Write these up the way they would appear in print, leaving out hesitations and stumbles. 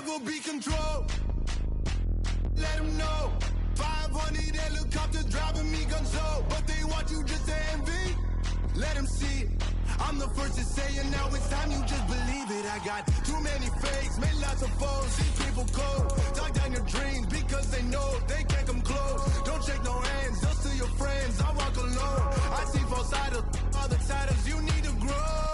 will be controlled. Let them know. 500 helicopters driving me gunso, but they want you just to envy. Let them see it. I'm the first to say it, now it's time you just believe it. I got too many fakes, made lots of foes, see people cold. Talk down your dreams because they know they can't come close. Don't shake no hands, just to your friends, I walk alone. I see false idols, other titles, you need to grow.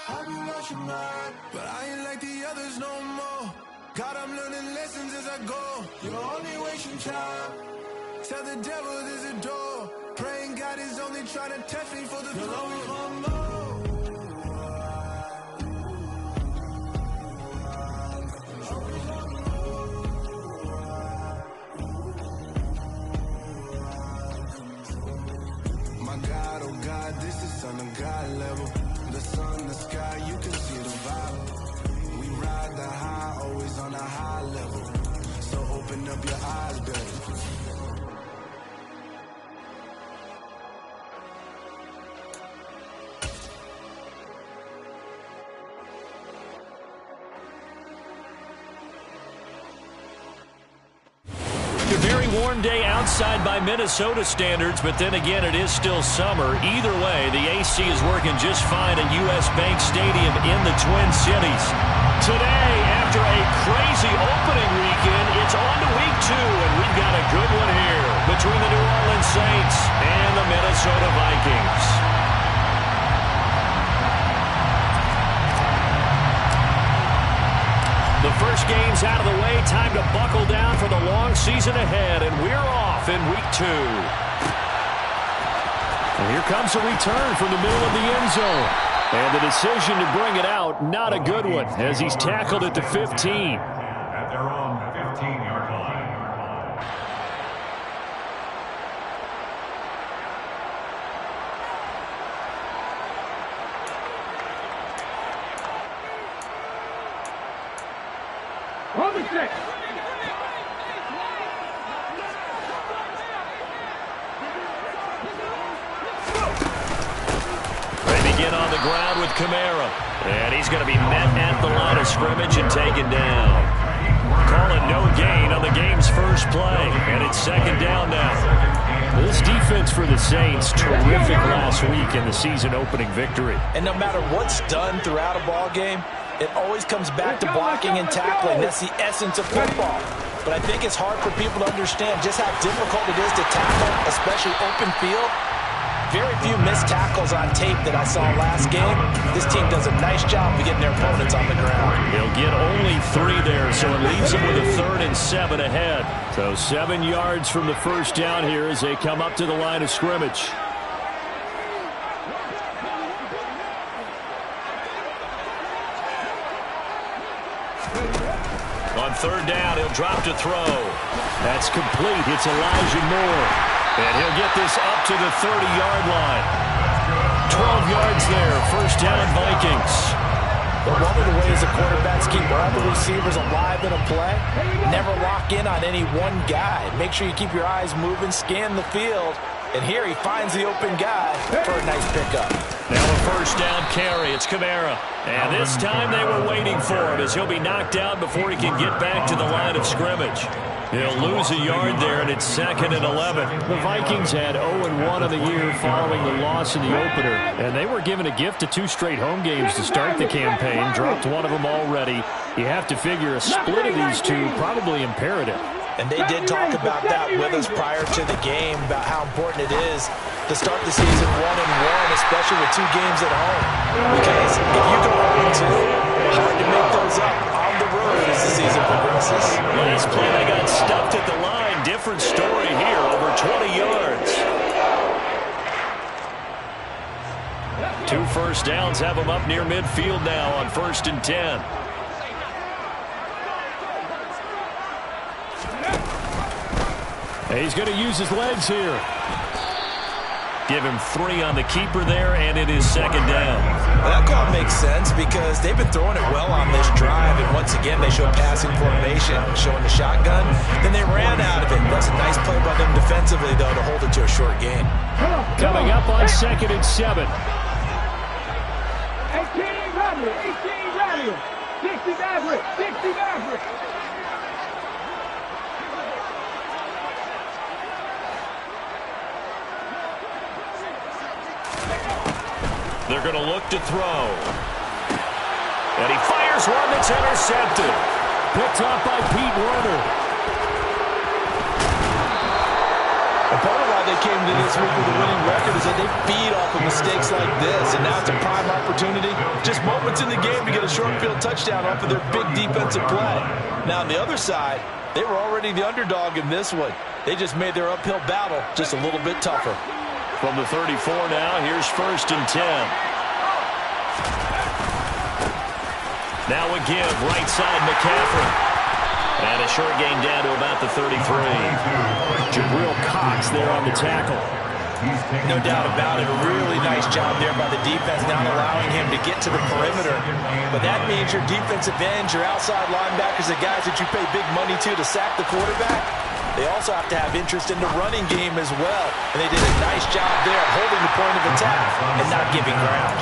Have you lost your mind? But I ain't like the others no more. God, I'm learning lessons as I go. You're only wasting time. Tell the devil there's a door. Praying God is only trying to test me for the throne. My God, oh God, this is on a God level. The sun, the sky, you can see the vibe. We ride the high, always on a high level. So open up your eyes, better. A very warm day outside by Minnesota standards, but then again, it is still summer. Either way, the AC is working just fine at U.S. Bank Stadium in the Twin Cities. Today, after a crazy opening weekend, it's on to week 2, and we've got a good one here between the New Orleans Saints and the Minnesota Vikings. The first game's out of the way. Time to buckle down for the long season ahead, and we're off in week 2. And here comes a return from the middle of the end zone. And the decision to bring it out, not a good one, as he's tackled at the 15. At their own 15-yard line. They begin on the ground with Kamara. And he's going to be met at the line of scrimmage and taken down. Call it no gain on the game's first play. And it's second down now. This defense for the Saints, terrific last week in the season-opening victory. And no matter what's done throughout a ball game, it always comes back to blocking and tackling. That's the essence of football. But I think it's hard for people to understand just how difficult it is to tackle, especially open field. Very few missed tackles on tape that I saw last game. This team does a nice job of getting their opponents on the ground. He'll get only 3 there, so it leaves them with a 3rd and 7 ahead. So 7 yards from the first down here as they come up to the line of scrimmage. On 3rd down, he'll drop to throw. That's complete. It's Elijah Moore. And he'll get this up to the 30-yard line. 12 yards there. First down, Vikings. But one of the ways the quarterbacks keep all the receivers alive in a play, never lock in on any one guy. Make sure you keep your eyes moving, scan the field. And here he finds the open guy for a nice pickup. Now a first down carry. It's Kamara. And this time they were waiting for him as he'll be knocked out before he can get back to the line of scrimmage. He'll lose a yard there, and it's 2nd and 11. The Vikings had 0-1 on the year following the loss in the opener, and they were given a gift of 2 straight home games to start the campaign. Dropped one of them already. You have to figure a split of these 2 probably imperative. And they did talk about that with us prior to the game, about how important it is to start the season 1-1, especially with 2 games at home. Because if you go 0-2, hard to make those up on the road as the season progresses. Last play, they got stuffed at the line. Different story here, over 20 yards. 2 first downs have them up near midfield now on 1st and 10. He's going to use his legs here. Give him 3 on the keeper there, and it is 2nd down. Well, that call makes sense because they've been throwing it well on this drive, and once again they show passing formation, showing the shotgun. Then they ran out of it. That's a nice play by them defensively, though, to hold it to a short gain. Coming up on 2nd and 7. 18 ready, 18 ready. 6 They're going to look to throw. And he fires one that's intercepted. Picked up by Pete Werner. A part of why they came to this week with a winning record is that they feed off of mistakes like this, and now it's a prime opportunity, just moments in the game to get a short field touchdown off of their big defensive play. Now on the other side, they were already the underdog in this one. They just made their uphill battle just a little bit tougher. From the 34 now, here's 1st and 10. Now a give, right side McCaffrey. And a short gain down to about the 33. Jabril Cox there on the tackle. No doubt about it. A really nice job there by the defense, not allowing him to get to the perimeter. But that means your defensive ends, your outside linebackers, the guys that you pay big money to sack the quarterback, they also have to have interest in the running game as well. And they did a nice job there holding the point of attack and not giving ground.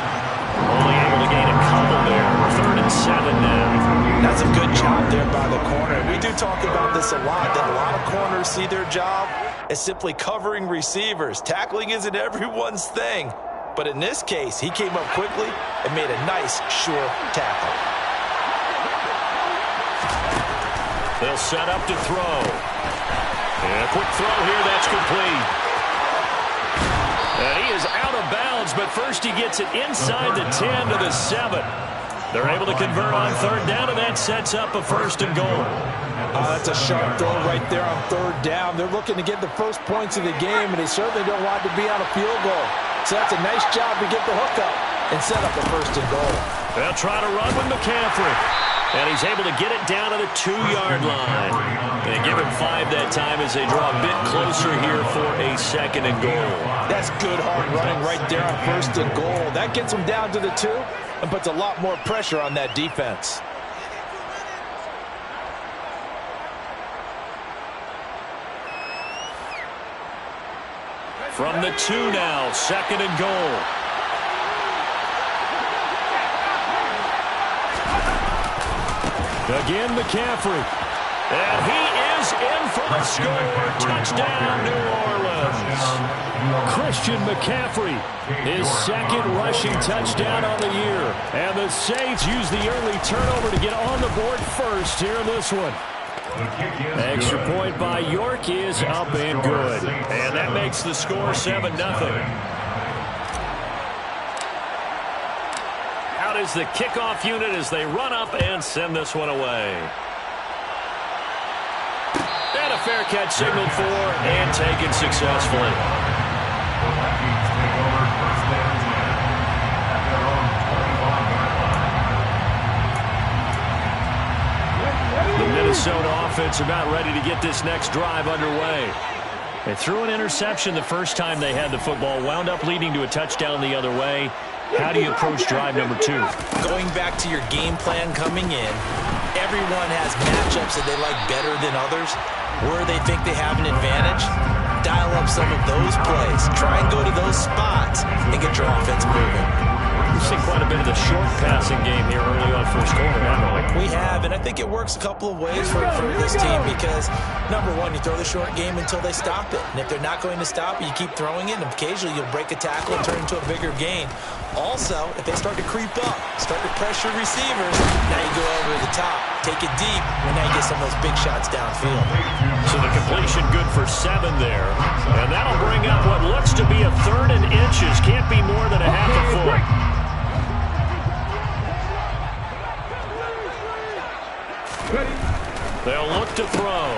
Only able to gain a couple there. 3rd and 7 now. That's a good job there by the corner. We do talk about this a lot, that a lot of corners see their job as simply covering receivers. Tackling isn't everyone's thing. But in this case, he came up quickly and made a nice, sure tackle. They'll set up to throw. And a quick throw here, that's complete. And he is out of bounds, but first he gets it inside the 10 to the 7. They're able to convert on 3rd down, and that sets up a 1st and goal. That's a sharp throw right there on 3rd down. They're looking to get the first points of the game, and they certainly don't want to be on a field goal. So that's a nice job to get the hook up and set up a 1st and goal. They'll try to run with McCaffrey. And he's able to get it down to the 2-yard line. They give him 5 that time as they draw a bit closer here for a 2nd and goal. That's good hard running right there on 1st and goal. That gets them down to the 2 and puts a lot more pressure on that defense. From the 2 now, 2nd and goal. Again, McCaffrey. And he is in for the score. Touchdown, New Orleans. Christian McCaffrey, his 2nd rushing touchdown on the year. And the Saints use the early turnover to get on the board first here in this one. Extra point by York is up and good. And that makes the score 7-0. Out is the kickoff unit as they run up and send this one away. And a fair catch signaled for and taken successfully. The Minnesota offense about ready to get this next drive underway. They threw an interception the first time they had the football, wound up leading to a touchdown the other way. How do you approach drive number 2? Going back to your game plan coming in, everyone has matchups that they like better than others. Where they think they have an advantage, dial up some of those plays. Try and go to those spots and get your offense moving. We've seen quite a bit of the short passing game here early on first quarter, haven't we? We have, and I think it works a couple of ways for this team because, number one, you throw the short game until they stop it. And if they're not going to stop it, you keep throwing it, and occasionally you'll break a tackle and turn into a bigger gain. Also, if they start to creep up, start to pressure receivers, now you go over the top, take it deep, and now you get some of those big shots downfield. So the completion good for 7 there. And that'll bring up what looks to be a 3rd and inches. Can't be more than a half a foot. They'll look to throw.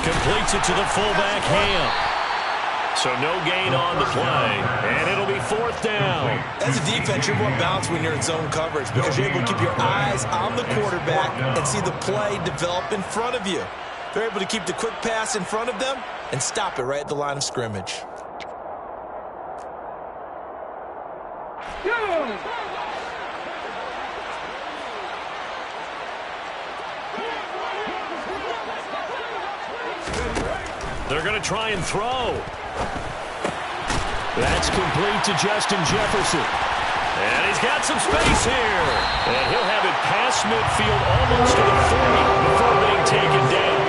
Completes it to the fullback, Ham. So no gain on the play, and it'll be 4th down. As a defense, you're more balanced when you're in zone coverage because you're able to keep your eyes on the quarterback and see the play develop in front of you. They're able to keep the quick pass in front of them and stop it right at the line of scrimmage. They're going to try and throw. That's complete to Justin Jefferson. And he's got some space here. And he'll have it past midfield almost to the 40 before being taken down.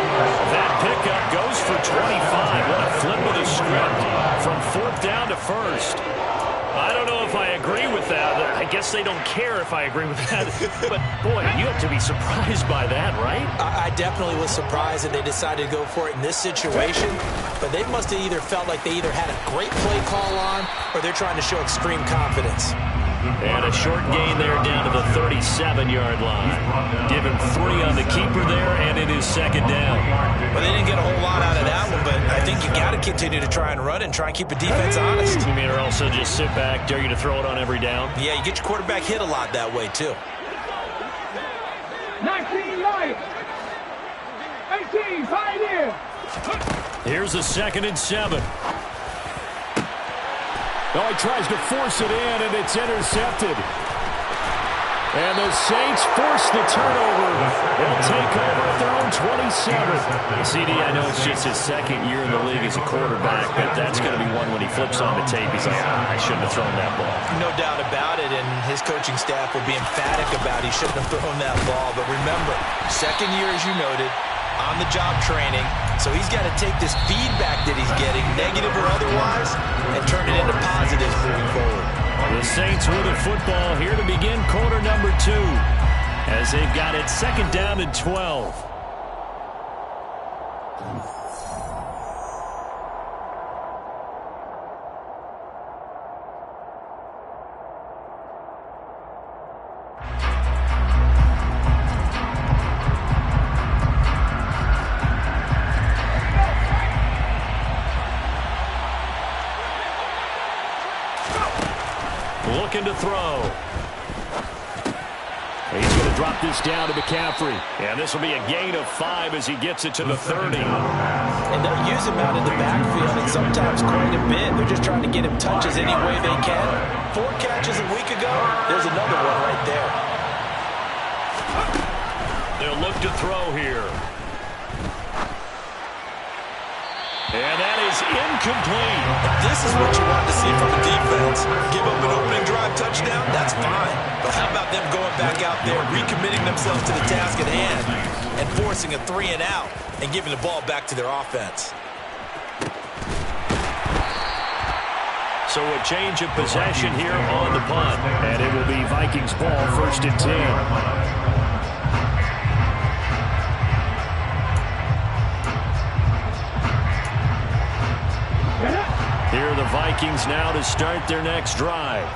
That pickup goes for 25. What a flip of the script from 4th down to 1st. I don't know if I agree with that. I guess they don't care if I agree with that. But, boy, you have to be surprised by that, right? I definitely was surprised that they decided to go for it in this situation. But they must have either felt like they either had a great play call on or they're trying to show extreme confidence. And a short gain there down to the 37-yard line. Give him 3 on the keeper there, and it is 2nd down. Well, they didn't get a whole lot out of that one, but I think you got to continue to try and run and try and keep the defense honest. You mean or also just sit back, dare you to throw it on every down? Yeah, you get your quarterback hit a lot that way, too. 19 right. 18, pioneer. Here's a 2nd and 7. Oh, he tries to force it in, and it's intercepted. And the Saints force the turnover. They'll take over at their own 27. CD, I know it's just his 2nd year in the league as a quarterback, but that's going to be one when he flips on the tape. He's like, I shouldn't have thrown that ball. No doubt about it, and his coaching staff will be emphatic about he shouldn't have thrown that ball. But remember, 2nd year, as you noted, on-the-job training, so he's got to take this feedback that he's getting, negative or otherwise, and turn it into positives moving forward. The Saints with the football here to begin quarter number 2 as they've got it 2nd down and 12. Looking to throw. He's going to drop this down to McCaffrey. And this will be a gain of 5 as he gets it to the 30. And they'll use him out in the backfield and sometimes quite a bit. They're just trying to get him touches any way they can. 4 catches a week ago. There's another one right there. They'll look to throw here. And that is incomplete. This is what you want to see from the defense. Give up an opening drive touchdown, that's fine. But how about them going back out there, recommitting themselves to the task at hand, and forcing a 3 and out, and giving the ball back to their offense. So a change of possession here on the punt. And it will be Vikings ball, 1st and 10. Here are the Vikings now to start their next drive.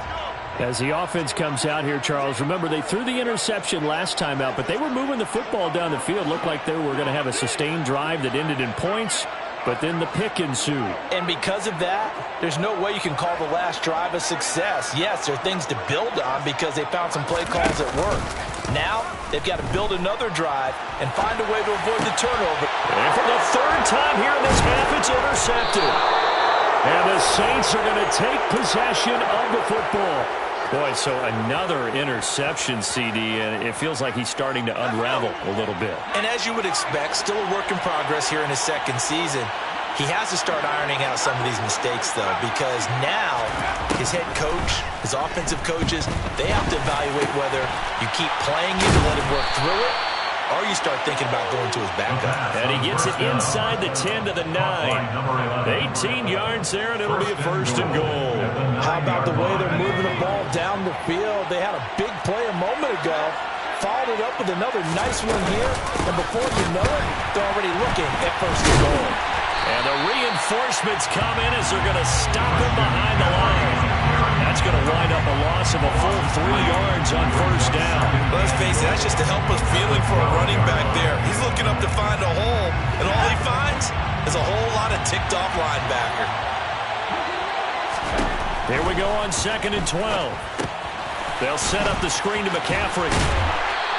As the offense comes out here, Charles, remember they threw the interception last time out, but they were moving the football down the field. Looked like they were going to have a sustained drive that ended in points, but then the pick ensued. And because of that, there's no way you can call the last drive a success. Yes, there are things to build on because they found some play calls that worked. Now, they've got to build another drive and find a way to avoid the turnover. And for the 3rd time here in this half, it's intercepted. And the Saints are going to take possession of the football. Boy, so another interception, CD, and it feels like he's starting to unravel a little bit. And as you would expect, still a work in progress here in his 2nd season. He has to start ironing out some of these mistakes, though, because now his head coach, his offensive coaches, they have to evaluate whether you keep playing it and let him work through it, or you start thinking about going to his backup. And he gets it inside the 10 to the 9. 18 yards there, and it'll be a 1st and goal. How about the way they're moving the ball down the field? They had a big play a moment ago, followed it up with another nice one here, and before you know it, they're already looking at 1st and goal. And the reinforcements come in as they're going to stop him behind the line. That's going to wind up a loss of a full 3 yards on 1st down. Let's face it, that's just a helpless feeling for a running back there. He's looking up to find a hole, and all he finds is a whole lot of ticked-off linebacker. Here we go on 2nd and 12. They'll set up the screen to McCaffrey.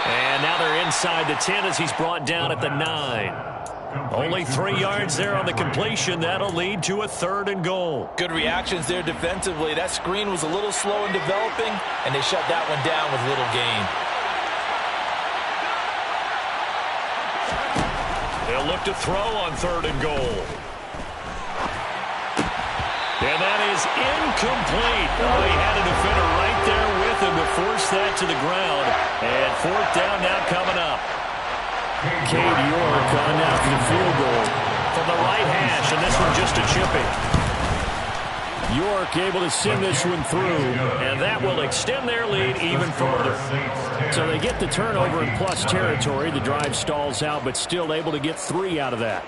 And now they're inside the 10 as he's brought down at the 9. Only 3 yards there on the completion. That'll lead to a 3rd and goal. Good reactions there defensively. That screen was a little slow in developing, and they shut that one down with little gain. They'll look to throw on 3rd and goal. And that is incomplete. Oh, he had a defender right there with force that to the ground. And fourth down now coming up. Cade York on now for the field goal from the right hash, and this one just a chipping. York able to send this one through, and that will extend their lead even further. So they get the turnover in plus territory. The drive stalls out, but still able to get 3 out of that.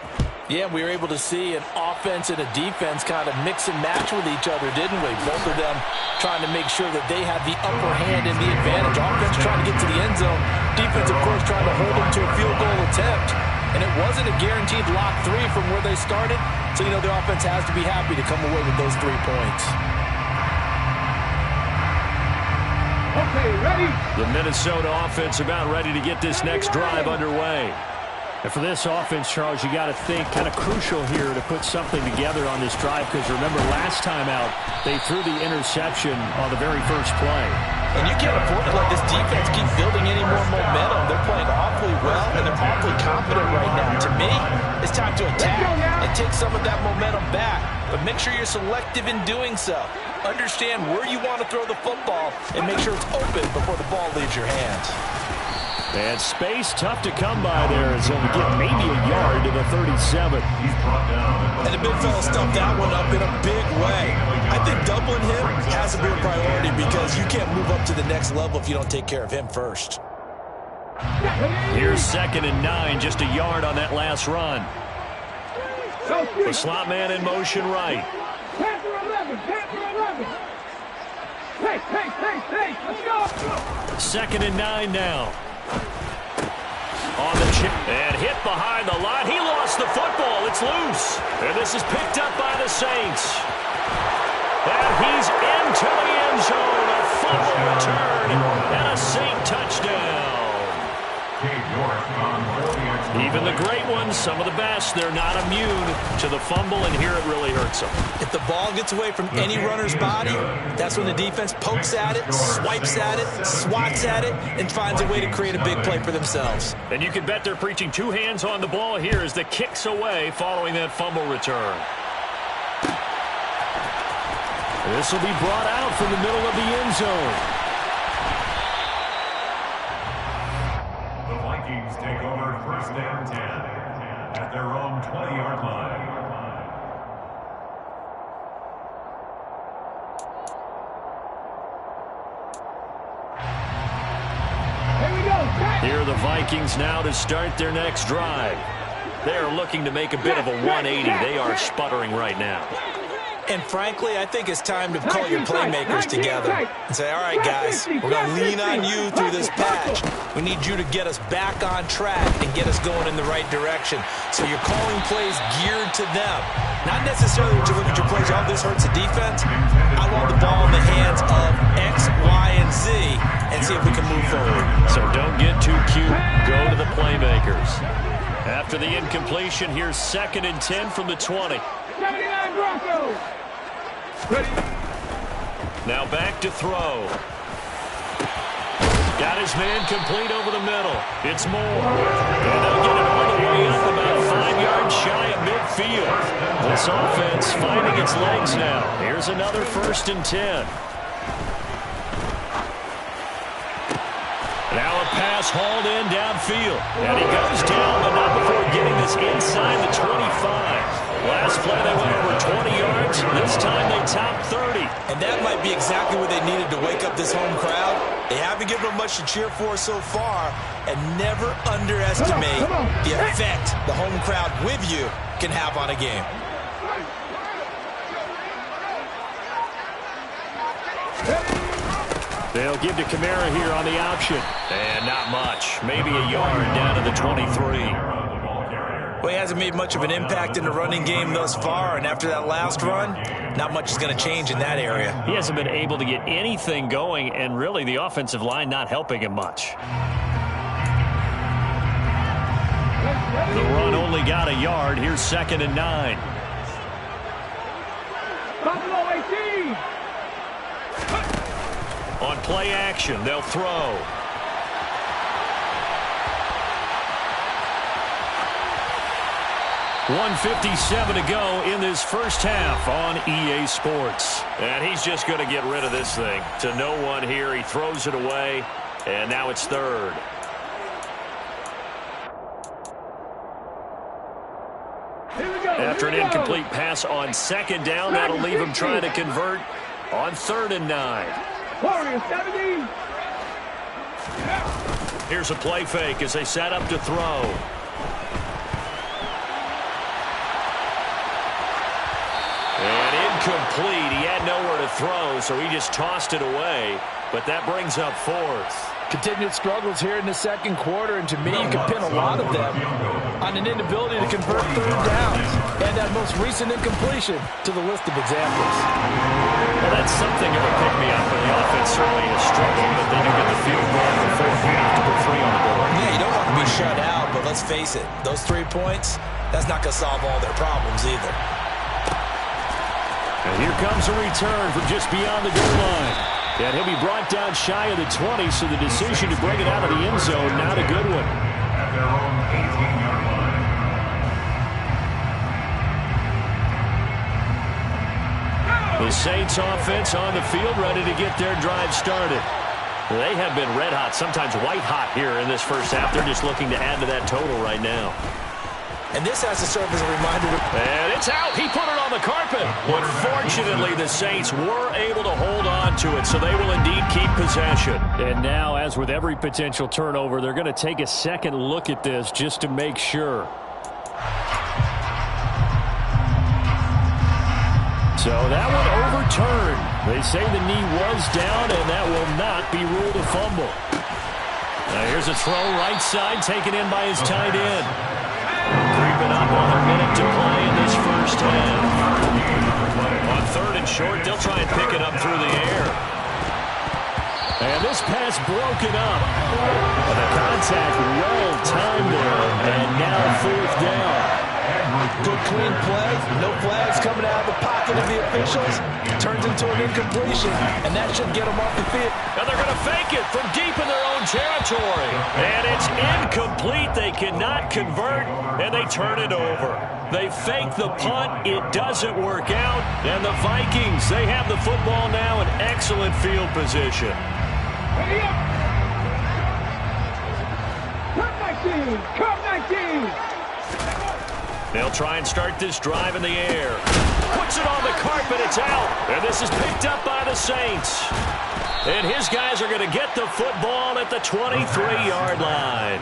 Yeah, we were able to see an offense and a defense kind of mix and match with each other, didn't we? Both of them trying to make sure that they had the upper hand and the advantage. Offense trying to get to the end zone. Defense, of course, trying to hold them to a field goal attempt. And it wasn't a guaranteed lock 3 from where they started. So, you know, the offense has to be happy to come away with those 3 points. Okay, ready? The Minnesota offense about ready to get this next drive underway. And for this offense, Charles, you got to think kind of crucial here to put something together on this drive, because remember last time out they threw the interception on the very first play. And you can't afford to let this defense keep building any more momentum. They're playing awfully well, and they're awfully confident right now. To me, it's time to attack and take some of that momentum back. But make sure you're selective in doing so. Understand where you want to throw the football and make sure it's open before the ball leaves your hands. And space tough to come by there as he'll get maybe a yard to the 37. And the big fella stuffed that one up in a big way. I think doubling him has to be a priority because you can't move up to the next level if you don't take care of him first. Here's 2nd and 9, just a yard on that last run. The slot man in motion right. Panther 11, Panther 11. Hey, let's go. 2nd and 9 now. On the chip and hit behind the line. He lost the football. It's loose. And this is picked up by the Saints. And he's into the end zone. A fumble return and a Saint touchdown. Even the great ones, some of the best, they're not immune to the fumble, and here it really hurts them. If the ball gets away from any runner's body, that's when the defense pokes at it, swipes at it, swats at it, and finds a way to create a big play for themselves. And you can bet they're preaching 2 hands on the ball here as the kick's away following that fumble return. This will be brought out from the middle of the end zone. The Vikings take over 1st and 10 at their own 20-yard line. Here are the Vikings now to start their next drive. They are looking to make a bit of a 180. They are sputtering right now. And frankly, I think it's time to call your playmakers together and say, all right, guys, we're going to lean on you through this patch. We need you to get us back on track and get us going in the right direction. So you're calling plays geared to them. Not necessarily that you look at your plays, oh, this hurts the defense. I want the ball in the hands of X, Y, and Z and see if we can move forward. So don't get too cute. Go to the playmakers. After the incompletion, here's 2nd and 10 from the 20. 79 Broncos. Ready. Now back to throw. Got his man complete over the middle. It's Moore. And they'll get it all the way up about 5 yards shy of midfield. This offense finding its legs now. Here's another 1st and 10. Now a pass hauled in downfield. And he goes down, but not before getting this inside the 25. Last play they went over 20 yards. This time they topped 30. And that might be exactly what they needed to wake up this home crowd. They haven't given them much to cheer for so far. And never underestimate the effect the home crowd with you can have on a game. They'll give to Kamara here on the option. And not much. Maybe a yard down to the 23. Well, he hasn't made much of an impact in the running game thus far, and after that last run, not much is going to change in that area. He hasn't been able to get anything going, and really the offensive line not helping him much. The run only got a yard. Here's 2nd and 9. Buffalo 18. On play action, they'll throw. 1:57 to go in this first half on EA Sports. And he's just going to get rid of this thing. To no one here, he throws it away, and now it's third. After an incomplete pass on second down, that'll leave him trying to convert on 3rd and 9. Warriors 70. Here's a play fake as they set up to throw. And incomplete. He had nowhere to throw, so he just tossed it away. But that brings up 4th. Continued struggles here in the second quarter, and to me, you can pin a lot of them on an inability to convert 3rd downs. And that most recent incompletion to the list of examples. Well, that's something of a pick-me-up, and the offense certainly has struggled, but they do get the field goal for 4th and have to put 3 on the board. Yeah, you don't want to be shut out, but let's face it, those 3 points, that's not going to solve all their problems either. And here comes a return from just beyond the goal line. And he'll be brought down shy of the 20, so the decision to bring it out of the end zone, not a good one. At their own 18-yard line. The Saints offense on the field, ready to get their drive started. They have been red hot, sometimes white hot here in this first half. They're just looking to add to that total right now. And this has to serve as a reminder. And it's out. He put it on the carpet. But fortunately, the Saints were able to hold on to it, so they will indeed keep possession. And now, as with every potential turnover, they're going to take a second look at this just to make sure. So that one overturned. They say the knee was down, and that will not be ruled a fumble. Now here's a throw right side, taken in by his tight end. Creeping up on a minute to play in this first half. On 3rd and short, they'll try and pick it up through the air. And this pass broken up. And the contact well timed there. And now 4th down. Good clean play. No flags coming out of the pocket of the officials. Turns into an incompletion. And that should get them off the field. And they're going to fake it from deep in their own territory. And it's incomplete. They cannot convert, and they turn it over. They fake the punt. It doesn't work out. And the Vikings, they have the football now in excellent field position. Ready up. Come 19. Come 19. They'll try and start this drive in the air. Puts it on the carpet. It's out. And this is picked up by the Saints. And his guys are going to get the football at the 23-yard line.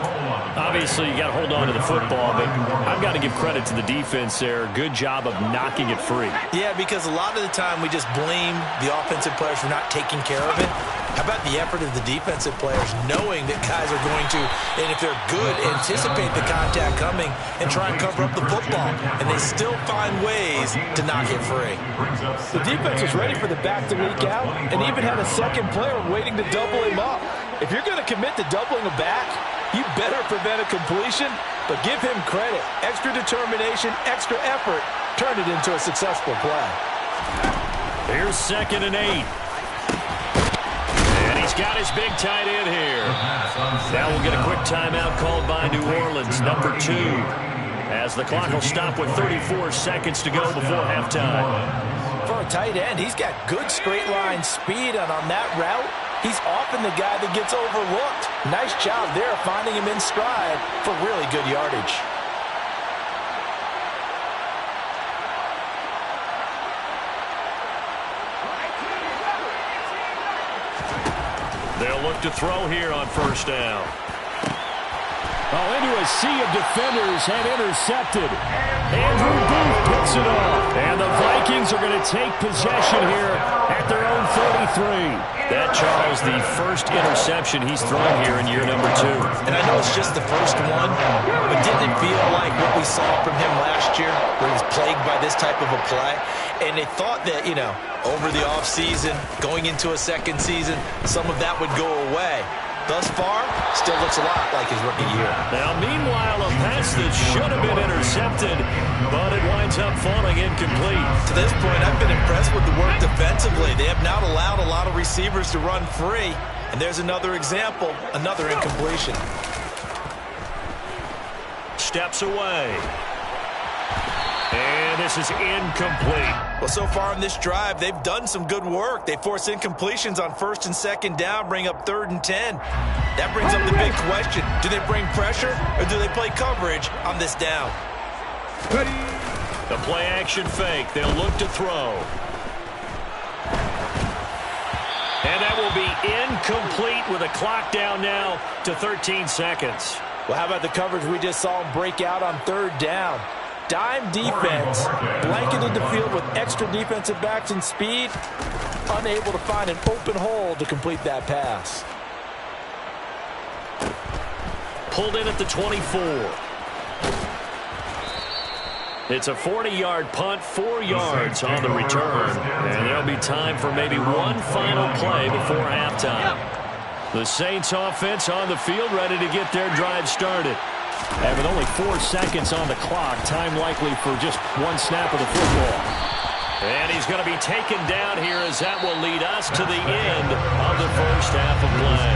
Obviously, you got to hold on to the football, but I've got to give credit to the defense there. Good job of knocking it free. Yeah, because a lot of the time we just blame the offensive players for not taking care of it. How about the effort of the defensive players knowing that guys are going to, and if they're good, anticipate the contact coming and try and cover up the football. And they still find ways to knock it free. The defense was ready for the back to leak out and even had a second player waiting to double him up. If you're going to commit to doubling a back, you better prevent a completion, but give him credit. Extra determination, extra effort, turn it into a successful play. Here's 2nd and 8. He's got his big tight end here. Now we'll get a quick timeout called by New Orleans, number 2, as the clock will stop with 34 seconds to go before halftime. For a tight end, he's got good straight line speed, and on that route, he's often the guy that gets overlooked. Nice job there finding him in stride for really good yardage. They'll look to throw here on 1st down. Oh, into a sea of defenders and intercepted. Andrew Booth picks it off. And the Vikings are going to take possession here at their own 33. That, Charles, the first interception he's thrown here in year number 2. And I know it's just the first one, but didn't it feel like what we saw from him last year, where he was plagued by this type of a play? And they thought that, over the offseason, going into a second season, some of that would go away. Thus far, still looks a lot like his rookie year. Now, meanwhile, a pass that should have been intercepted, but it winds up falling incomplete. To this point, I've been impressed with the work defensively. They have not allowed a lot of receivers to run free. And there's another example, another incompletion. Steps away. And this is incomplete. Well, so far in this drive, they've done some good work. They force incompletions on 1st and 2nd down, bring up 3rd and 10. That brings up the big question. Do they bring pressure or do they play coverage on this down? The play action fake. They'll look to throw. And that will be incomplete with a clock down now to 13 seconds. Well, how about the coverage we just saw them break out on 3rd down? Dime defense, blanketed the field with extra defensive backs and speed, unable to find an open hole to complete that pass. Pulled in at the 24. It's a 40-yard punt, 4 yards on the return. And there'll be time for maybe one final play before halftime. The Saints offense on the field, ready to get their drive started. And with only 4 seconds on the clock, time likely for just one snap of the football. And he's going to be taken down here as that will lead us to the end of the first half of play.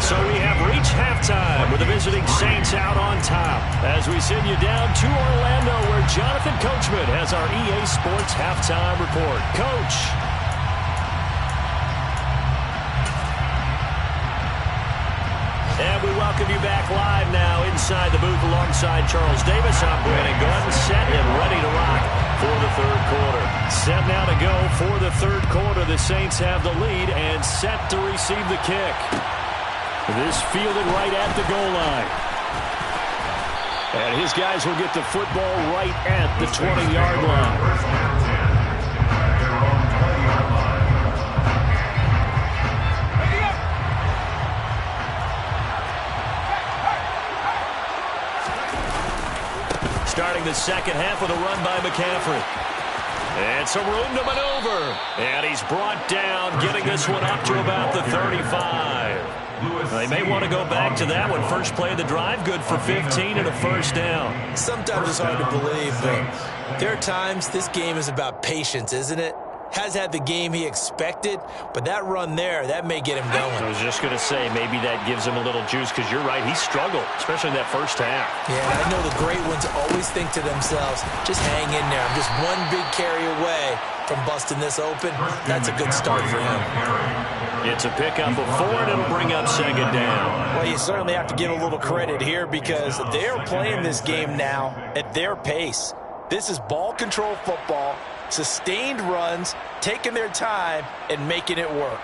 So we have reached halftime with the visiting Saints out on top as we send you down to Orlando where Jonathan Coachman has our EA Sports halftime report. Coach. And we welcome you back live now inside the booth alongside Charles Davis. I'm Brandon Gordon, set and ready to rock for the 3rd quarter. Set now to go for the 3rd quarter. The Saints have the lead and set to receive the kick. This fielded right at the goal line. And his guys will get the football right at the 20-yard line. Starting the second half with a run by McCaffrey. And some room to maneuver. And he's brought down, getting this one up to about the 35. They may want to go back to that one. First play of the drive, good for 15 and a first down. Sometimes it's hard to believe, but there are times this game is about patience, isn't it? Has had the game he expected, but that run there, that may get him going. I was just going to say, maybe that gives him a little juice, because you're right, he struggled, especially in that first half. Yeah, and I know the great ones always think to themselves, just hang in there. I'm just one big carry away from busting this open. That's a good start for him. It's a pickup of 4, and it'll bring up 2nd down. Well, you certainly have to give a little credit here because they're playing this game now at their pace. This is ball control football, sustained runs, taking their time, and making it work.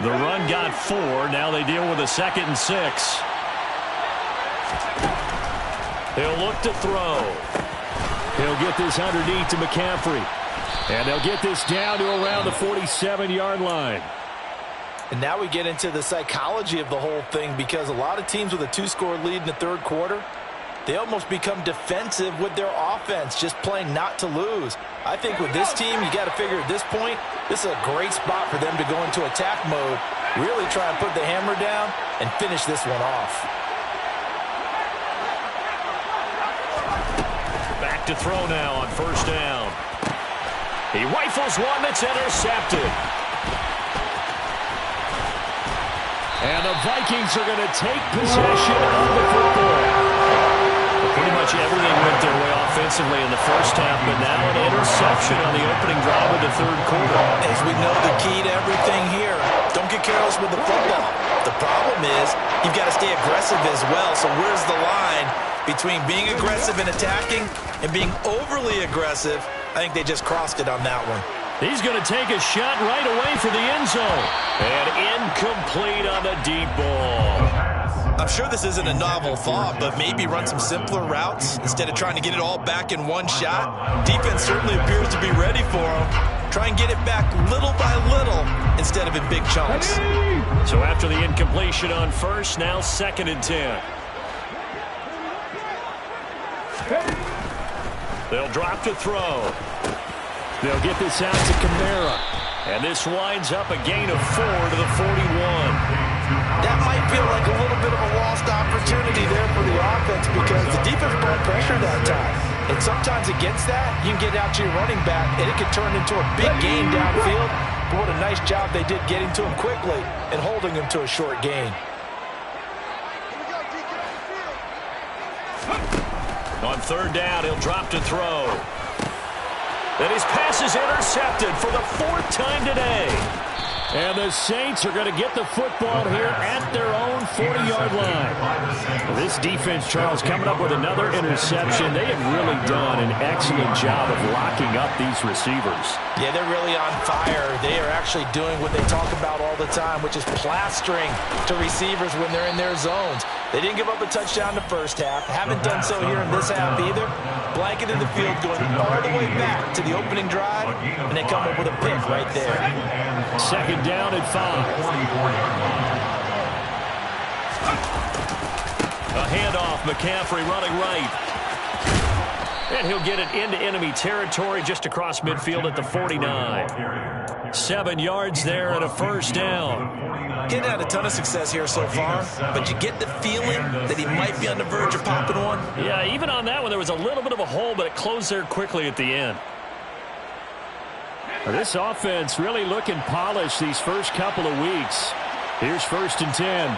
The run got 4. Now they deal with a 2nd and 6. He'll look to throw. He'll get this underneath to McCaffrey. And they'll get this down to around the 47-yard line. And now we get into the psychology of the whole thing because a lot of teams with a 2-score lead in the 3rd quarter, they almost become defensive with their offense, just playing not to lose. I think with this team, you got to figure at this point, this is a great spot for them to go into attack mode, really try and put the hammer down and finish this one off. Back to throw now on 1st down. He rifles one that's intercepted. And the Vikings are going to take possession of the football. Pretty much everything went their way offensively in the first half, but now an interception on the opening drive of the 3rd quarter. As we know, the key to everything here, don't get careless with the football. The problem is you've got to stay aggressive as well, so where's the line between being aggressive and attacking and being overly aggressive? I think they just crossed it on that one. He's going to take a shot right away for the end zone. And incomplete on the deep ball. I'm sure this isn't a novel thought, but maybe run some simpler routes instead of trying to get it all back in one shot. Defense certainly appears to be ready for him. Try and get it back little by little instead of in big chunks. So after the incompletion on 1st, now 2nd and 10. They'll drop to throw. They'll get this out to Kamara. And this winds up a gain of 4 to the 41. That might feel like a little bit of a lost opportunity there for the offense because the defense brought pressure that time. And sometimes against that, you can get out to your running back, and it can turn into a big gain downfield. But what a nice job they did getting to him quickly and holding him to a short gain. On third down, he'll drop to throw. And his pass is intercepted for the 4th time today. And the Saints are going to get the football here at their own 40-yard line. This defense, Charles, coming up with another interception. They have really done an excellent job of locking up these receivers. Yeah, they're really on fire. They are actually doing what they talk about all the time, which is plastering to receivers when they're in their zones. They didn't give up a touchdown the first half. Haven't done so here in this half either. Blanket in the field going all the way back to the opening drive, and they come up with a pick right there. Second down at 5. A handoff, McCaffrey running right. And he'll get it into enemy territory just across midfield at the 49. 7 yards there and a first down. He's had a ton of success here so far, but you get the feeling that he might be on the verge of popping one. Yeah, even on that one, there was a little bit of a hole, but it closed there quickly at the end. This offense really looking polished these first couple of weeks. Here's 1st and 10.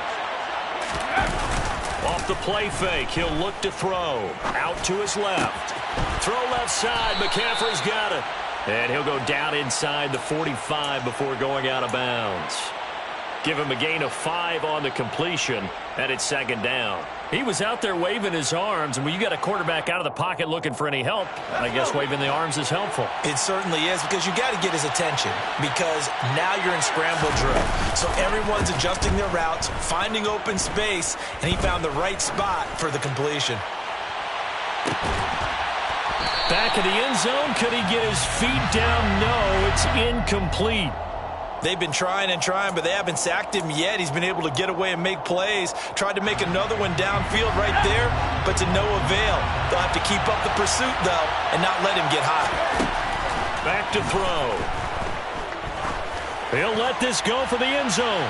Off the play fake, he'll look to throw. Out to his left. Throw left side, McCaffrey's got it. And he'll go down inside the 45 before going out of bounds. Give him a gain of 5 on the completion, and it's 2nd down. He was out there waving his arms, and when you got a quarterback out of the pocket looking for any help, I guess waving the arms is helpful. It certainly is, because you got to get his attention, because now you're in scramble drill. So everyone's adjusting their routes, finding open space, and he found the right spot for the completion. Back in the end zone, could he get his feet down? No, it's incomplete. They've been trying and trying, but they haven't sacked him yet. He's been able to get away and make plays. Tried to make another one downfield right there, but to no avail. They'll have to keep up the pursuit, though, and not let him get hot. Back to throw. He'll let this go for the end zone.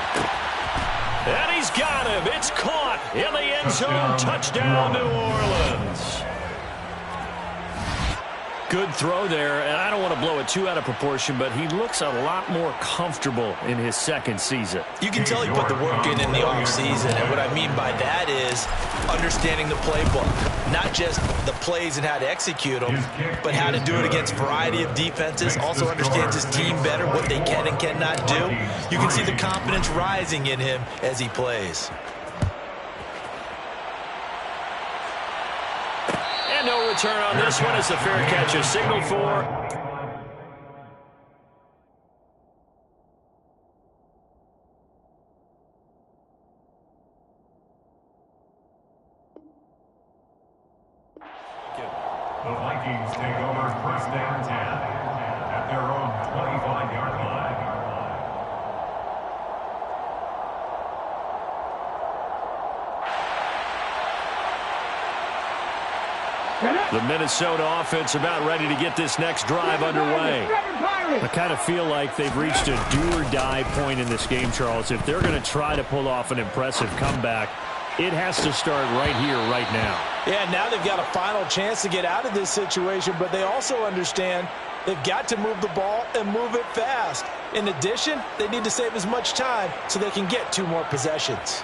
And he's got him. It's caught in the end zone. Touchdown, New Orleans. Good throw there, and I don't want to blow it too out of proportion, but he looks a lot more comfortable in his 2nd season. You can tell he put the work in the offseason, and what I mean by that is understanding the playbook. Not just the plays and how to execute them, but how to do it against a variety of defenses. Also understands his team better, what they can and cannot do. You can see the confidence rising in him as he plays. And no return on this one as the fair catch is signaled for. The Vikings take over 1st down 10 at their own 25-yard line. The Minnesota offense about ready to get this next drive underway. I kind of feel like they've reached a do-or-die point in this game, Charles. If they're going to try to pull off an impressive comeback, it has to start right here, right now. Yeah, now they've got a final chance to get out of this situation, but they also understand they've got to move the ball and move it fast. In addition, they need to save as much time so they can get 2 more possessions.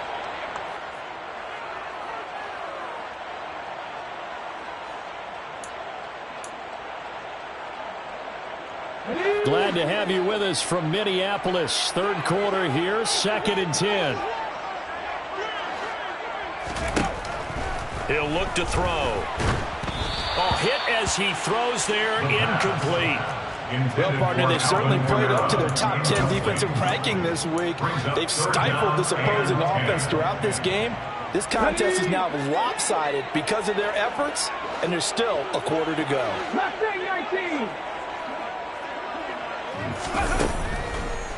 Glad to have you with us from Minneapolis. 3rd quarter here, 2nd and 10. He'll look to throw. Oh, hit as he throws there, incomplete. Well, partner, they've certainly played up to their top 10 defensive ranking this week. They've stifled this opposing offense throughout this game. This contest is now lopsided because of their efforts, and there's still a quarter to go.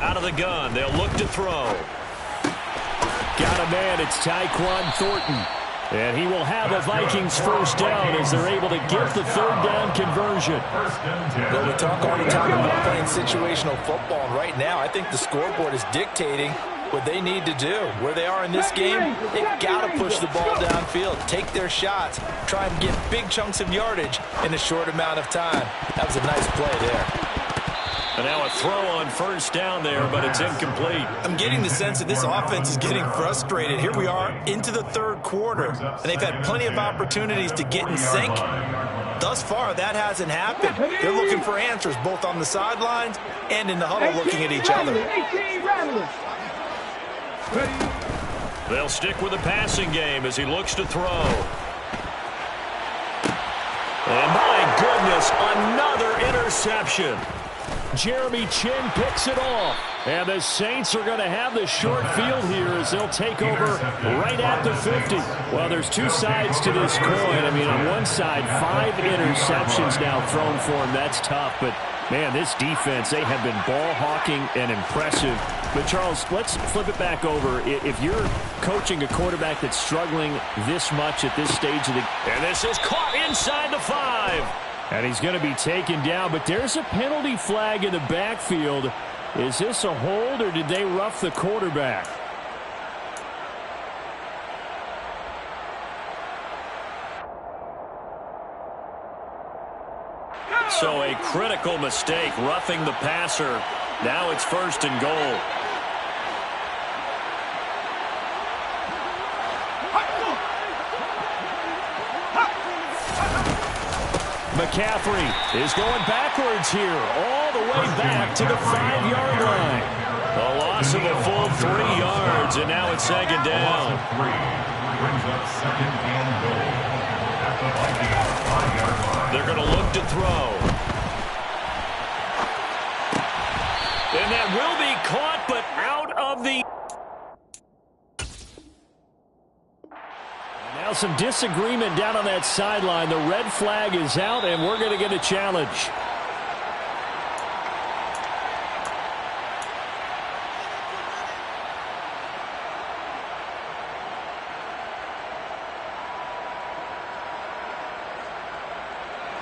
Out of the gun, they'll look to throw. Got a man, it's Tyquan Thornton. And he will have a Vikings 1st down as they're able to get the 3rd down conversion. Well, we talk all the time about playing situational football, and right now I think the scoreboard is dictating what they need to do. Where they are in this game, they've got to push the ball downfield, take their shots, try and get big chunks of yardage in a short amount of time. That was a nice play there. And now a throw on first down there, but it's incomplete. I'm getting the sense that this offense is getting frustrated. Here we are into the third quarter, and they've had plenty of opportunities to get in sync. Thus far, that hasn't happened. They're looking for answers both on the sidelines and in the huddle looking at each other. They'll stick with the passing game as he looks to throw. And my goodness, another interception. Jeremy Chin picks it off. And the Saints are going to have the short field here as they'll take over right at the 50. Well, there's two sides to this coin. I mean, on one side, 5 interceptions now thrown for him. That's tough. But, man, this defense, they have been ball hawking and impressive. But, Charles, let's flip it back over. If you're coaching a quarterback that's struggling this much at this stage of the game. And this is caught inside the 5. And he's going to be taken down. But there's a penalty flag in the backfield. Is this a hold, or did they rough the quarterback? So a critical mistake, roughing the passer. Now it's 1st and goal. McCaffrey is going backwards here, all the way back to the 5-yard line. A loss of a full 3 yards, and now it's 2nd down. Brings up 2nd and goal at the Vikings 5-yard line. They're going to look to throw. And that will be caught, but out of the... Now some disagreement down on that sideline. The red flag is out, and we're going to get a challenge.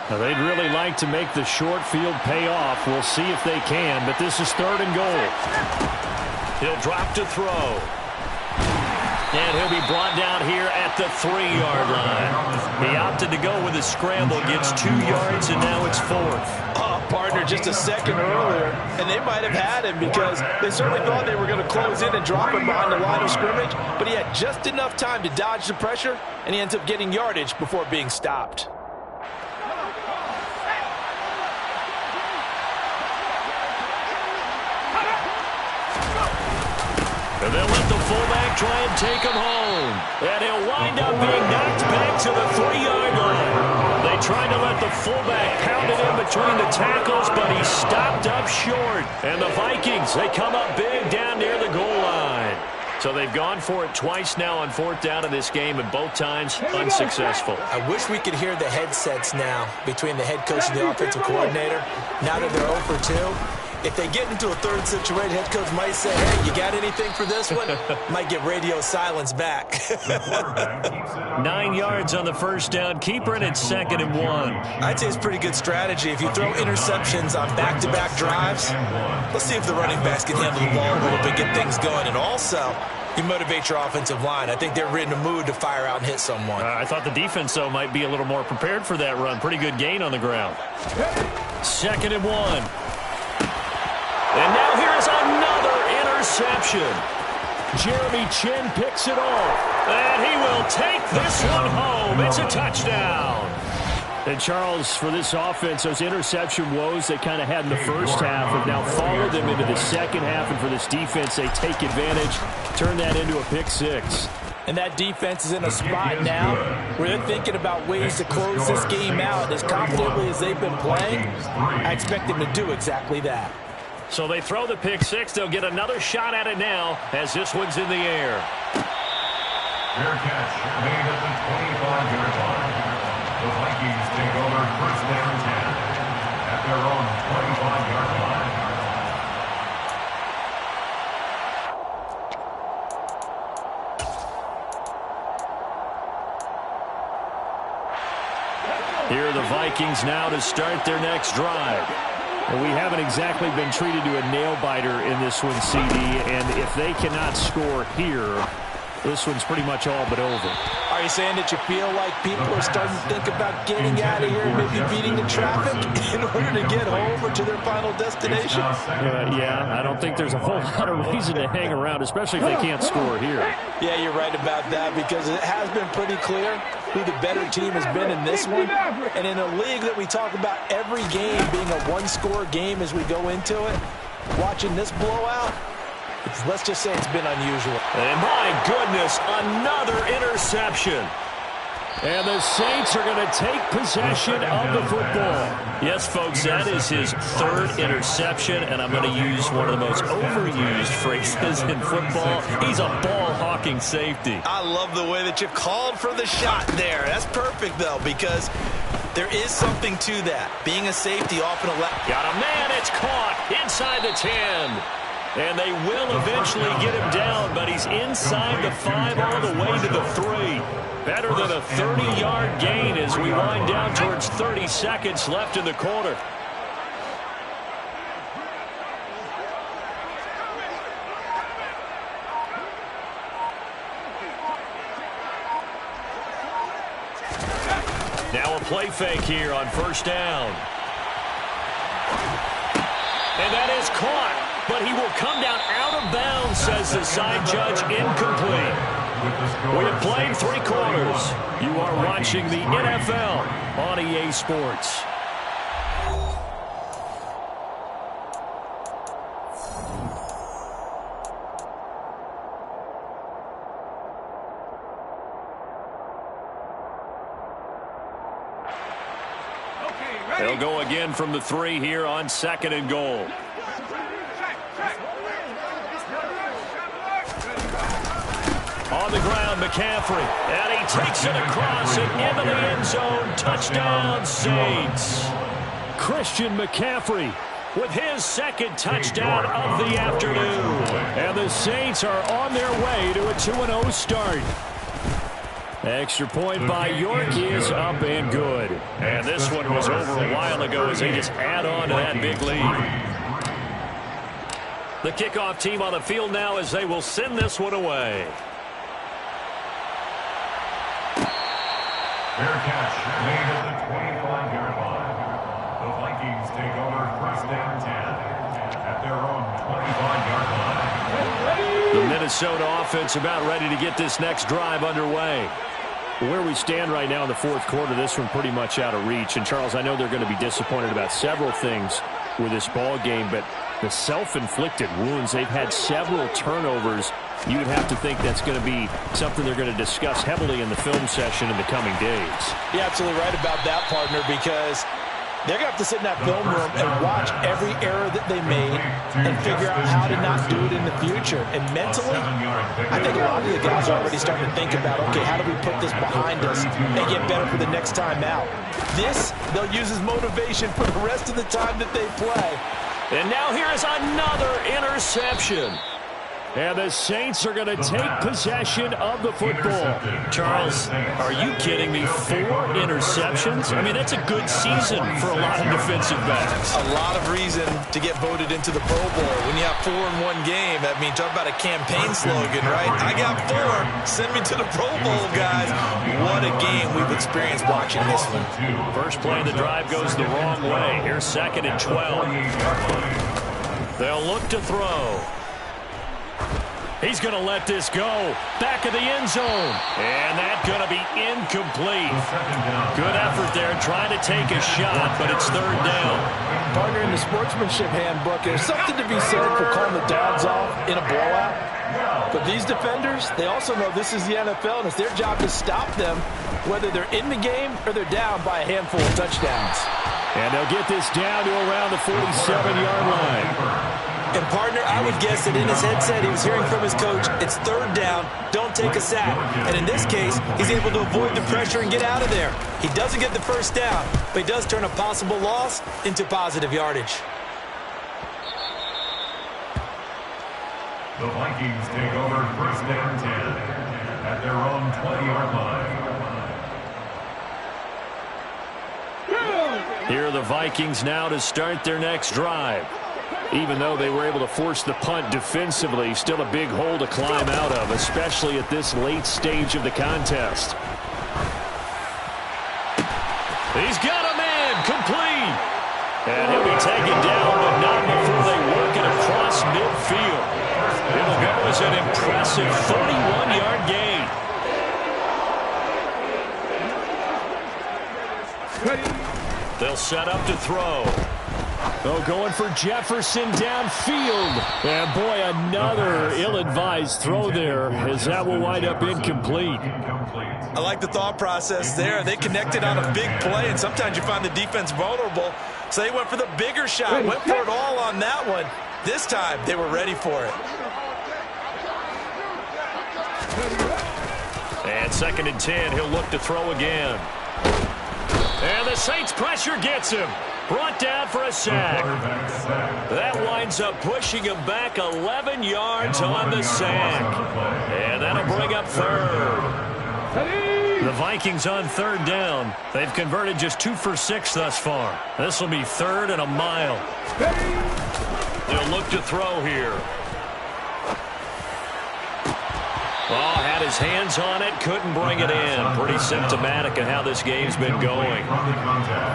Now, they'd really like to make the short field pay off. We'll see if they can, but this is 3rd and goal. He'll drop to throw. And he'll be brought down here at the 3-yard line. He opted to go with a scramble, gets 2 yards, and now it's 4th. Oh, partner, just a second earlier, and they might have had him because they certainly thought they were going to close in and drop him behind the line of scrimmage, but he had just enough time to dodge the pressure, and he ends up getting yardage before being stopped. And they'll let the fullback try and take him home. And he'll wind up being knocked back to the 3-yard line. They tried to let the fullback pound it in between the tackles, but he stopped up short. And the Vikings, they come up big down near the goal line. So they've gone for it twice now on 4th down in this game, and both times unsuccessful. I wish we could hear the headsets now between the head coach and the offensive coordinator. Now that they're 0 for 2. If they get into a third situation, head coach might say, hey, you got anything for this one? Might get radio silence back. 9 yards on the 1st down. Keeper, and it's 2nd and 1. I'd say it's pretty good strategy. If you throw interceptions on back-to-back drives, let's see if the running backs can handle the ball a little bit, get things going. And also, you motivate your offensive line. I think they're in a mood to fire out and hit someone. I thought the defense, though, might be a little more prepared for that run. Pretty good gain on the ground. 2nd and 1. And now here's another interception. Jeremy Chin picks it off. And he will take this one home. It's a touchdown. And, Charles, for this offense, those interception woes they kind of had in the first half have now followed them into the second half. And for this defense, they take advantage, turn that into a pick 6. And that defense is in a spot now where they're thinking about ways to close this game out. As confidently as they've been playing, I expect them to do exactly that. So they throw the pick 6. They'll get another shot at it now as this one's in the air. Fair catch made at the 25-yard line. The Vikings take over 1st down 10 at their own 25-yard line. Here are the Vikings now to start their next drive. And we haven't exactly been treated to a nail-biter in this one, CD. And if they cannot score here, this one's pretty much all but over. I Are you saying that you feel like people are starting to think about getting out of here and maybe beating the traffic in order to get home or to their final destination? Yeah, I don't think there's a whole lot of reason to hang around, especially if they can't score here. Yeah, you're right about that, because it has been pretty clear who the better team has been in this one. And in a league that we talk about every game being a one-score game as we go into it, watching this blowout, let's just say it's been unusual. And my goodness, another interception. And the Saints are going to take possession of the football. Yes, folks, that is his third interception, and I'm going to use one of the most overused phrases in football. He's a ball-hawking safety. I love the way that you called for the shot there. That's perfect, though, because there is something to that. Being a safety often allows... Got a man, it's caught inside the 10. And they will eventually get him down, but he's inside the 5 all the way to the 3. Better than a 30-yard gain as we wind down towards 30 seconds left in the quarter. Now a play fake here on first down. And that is caught. But he will come down out of bounds, says the side judge, incomplete. We have played 3 quarters. You are watching the NFL on EA Sports. They'll go again from the 3 here on 2nd and goal. On the ground, McCaffrey, and he takes it across and into the end zone. Touchdown, Saints. Christian McCaffrey with his 2nd touchdown of the afternoon. And the Saints are on their way to a 2-0 start. Extra point by York is up and good. And this one was over a while ago as they just add on to that big lead. The kickoff team on the field now as they will send this one away. Fair catch made at the 25-yard line. The Vikings take over first and 10 at their own 25-yard line. The Minnesota offense about ready to get this next drive underway. Where we stand right now in the 4th quarter, this one pretty much out of reach. And, Charles, I know they're going to be disappointed about several things with this ball game, but the self-inflicted wounds, they've had several turnovers. You would have to think that's going to be something they're going to discuss heavily in the film session in the coming days. You're absolutely right about that, partner, because they're going to have to sit in that film room and watch every error that they made and figure out how to not do it in the future. And mentally, I think a lot of the guys are already starting to think about, okay, how do we put this behind us and get better for the next time out? This, they'll use as motivation for the rest of the time that they play. And now here is another interception. And the Saints are going to take possession of the football. Charles, are you kidding me? 4 interceptions? I mean, that's a good season for a lot of defensive backs. A lot of reason to get voted into the Pro Bowl. When you have 4 in one game, I mean, talk about a campaign slogan, right? I got 4. Send me to the Pro Bowl, guys. What a game we've experienced watching this one. First play of the drive goes the wrong way. Here's 2nd and 12. They'll look to throw. He's going to let this go. Back of the end zone. And that's going to be incomplete. Good effort there trying to take a shot, but it's 3rd down. Partner, in the sportsmanship handbook, there's something to be said for calling the dogs off in a blowout. But these defenders, they also know this is the NFL, and it's their job to stop them, whether they're in the game or they're down by a handful of touchdowns. And they'll get this down to around the 47-yard line. And, partner, I would guess that in his headset he was hearing from his coach, it's 3rd down, don't take a sack. And in this case, he's able to avoid the pressure and get out of there. He doesn't get the first down, but he does turn a possible loss into positive yardage. The Vikings take over first and 10 at their own 20-yard line. Here are the Vikings now to start their next drive. Even though they were able to force the punt defensively, still a big hole to climb out of, especially at this late stage of the contest. He's got a man complete. And he'll be taken down, but not before they work it across midfield. It'll go as an impressive 31-yard gain. They'll set up to throw. Oh, going for Jefferson downfield. And boy, another ill-advised throw there, as that will wind up incomplete. I like the thought process there. They connected on a big play, and sometimes you find the defense vulnerable. So they went for the bigger shot, went for it all on that one. This time, they were ready for it. And 2nd and 10, he'll look to throw again. And the Saints pressure gets him. Brought down for a sack. That winds up pushing him back 11 yards on the sack. And that'll bring up 3rd. The Vikings on 3rd down. They've converted just 2 for 6 thus far. This will be 3rd and a mile. They'll look to throw here. Oh, had his hands on it, couldn't bring it in. Pretty symptomatic of how this game's been going.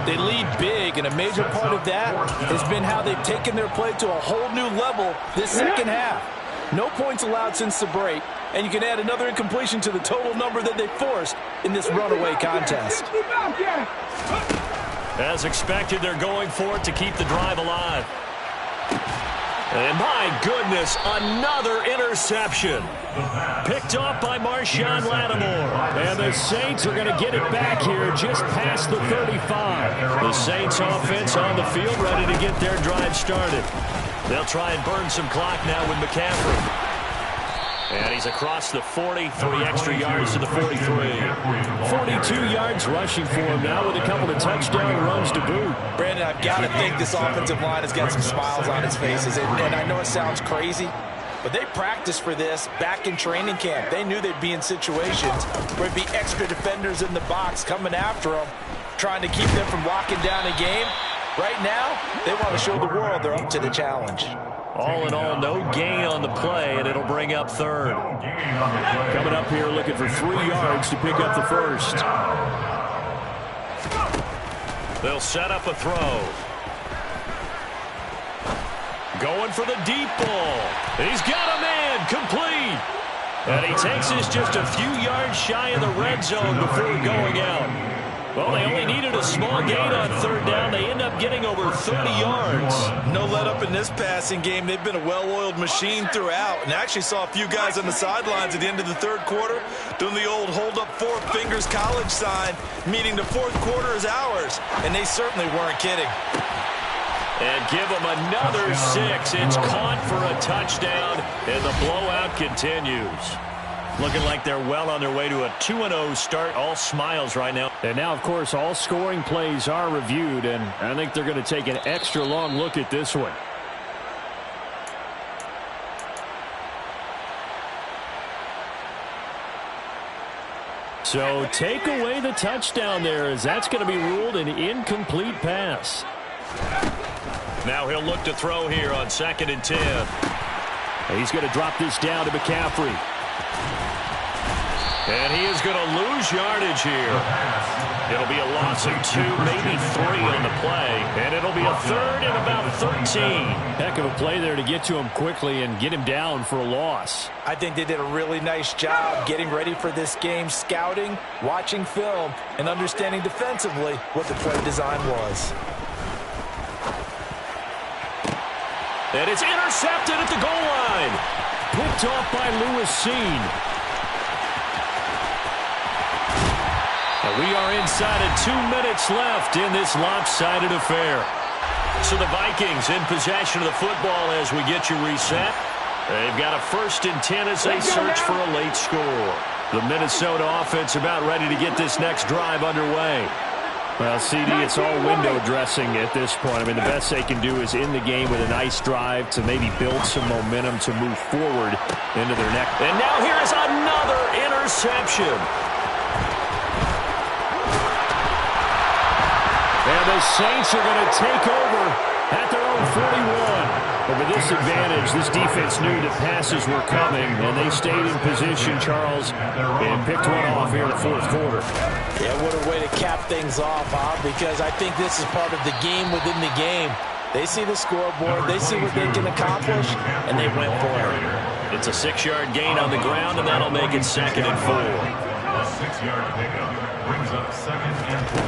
They lead big, and a major part of that has been how they've taken their play to a whole new level this second half. No points allowed since the break, and you can add another incompletion to the total number that they forced in this runaway contest. As expected, they're going for it to keep the drive alive. And my goodness, another interception. Picked off by Marshawn Lattimore. And the Saints are going to get it back here just past the 35. The Saints offense on the field ready to get their drive started. They'll try and burn some clock now with McCaffrey. And he's across the 40, 3 extra yards to the 43. 42 yards rushing for him now with a couple of touchdown runs to boot. Brandon, I've got to think this offensive line has got some smiles on its faces. And I know it sounds crazy, but they practiced for this back in training camp. They knew they'd be in situations where there'd be extra defenders in the box coming after them, trying to keep them from locking down a game. Right now, they want to show the world they're up to the challenge. All in all, no gain on the play, and it'll bring up 3rd. Coming up here looking for 3 yards to pick up the 1st. They'll set up a throw. Going for the deep ball. He's got a man complete. And he takes this just a few yards shy of the red zone before going out. Well, they only needed a small gain on 3rd down. They end up getting over 30 yards. No let up in this passing game. They've been a well-oiled machine throughout. And I actually saw a few guys on the sidelines at the end of the 3rd quarter doing the old hold up 4 fingers college sign, meaning the 4th quarter is ours. And they certainly weren't kidding. And give them another 6. It's caught for a touchdown, and the blowout continues. Looking like they're well on their way to a 2-0 start. All smiles right now. And now, of course, all scoring plays are reviewed, and I think they're going to take an extra long look at this one. So take away the touchdown there, as that's going to be ruled an incomplete pass. Now he'll look to throw here on 2nd and 10. He's going to drop this down to McCaffrey. And he is going to lose yardage here. It'll be a loss of 2, maybe 3 on the play. And it'll be a 3rd and about 13. Heck of a play there to get to him quickly and get him down for a loss. I think they did a really nice job getting ready for this game, scouting, watching film, and understanding defensively what the play design was. And it's intercepted at the goal line. Picked off by Lewis Seen. And we are inside of 2 minutes left in this lopsided affair. So the Vikings in possession of the football as we get you reset. They've got a 1st and 10 as they search for a late score. The Minnesota offense about ready to get this next drive underway. Well, CD, it's all window dressing at this point. I mean, the best they can do is in the game with a nice drive to maybe build some momentum to move forward into their next. And now here is another interception. And the Saints are going to take over at their own 41. with this advantage, this defense knew that passes were coming, and they stayed in position, Charles, and picked one off here in the fourth quarter. Yeah, what a way to cap things off, huh? Because I think this is part of the game within the game. They see the scoreboard, they see what they can accomplish, and they went for it. It's a 6-yard gain on the ground, and that'll make it 2nd and 4. A 6-yard pickup brings up 2nd and 4.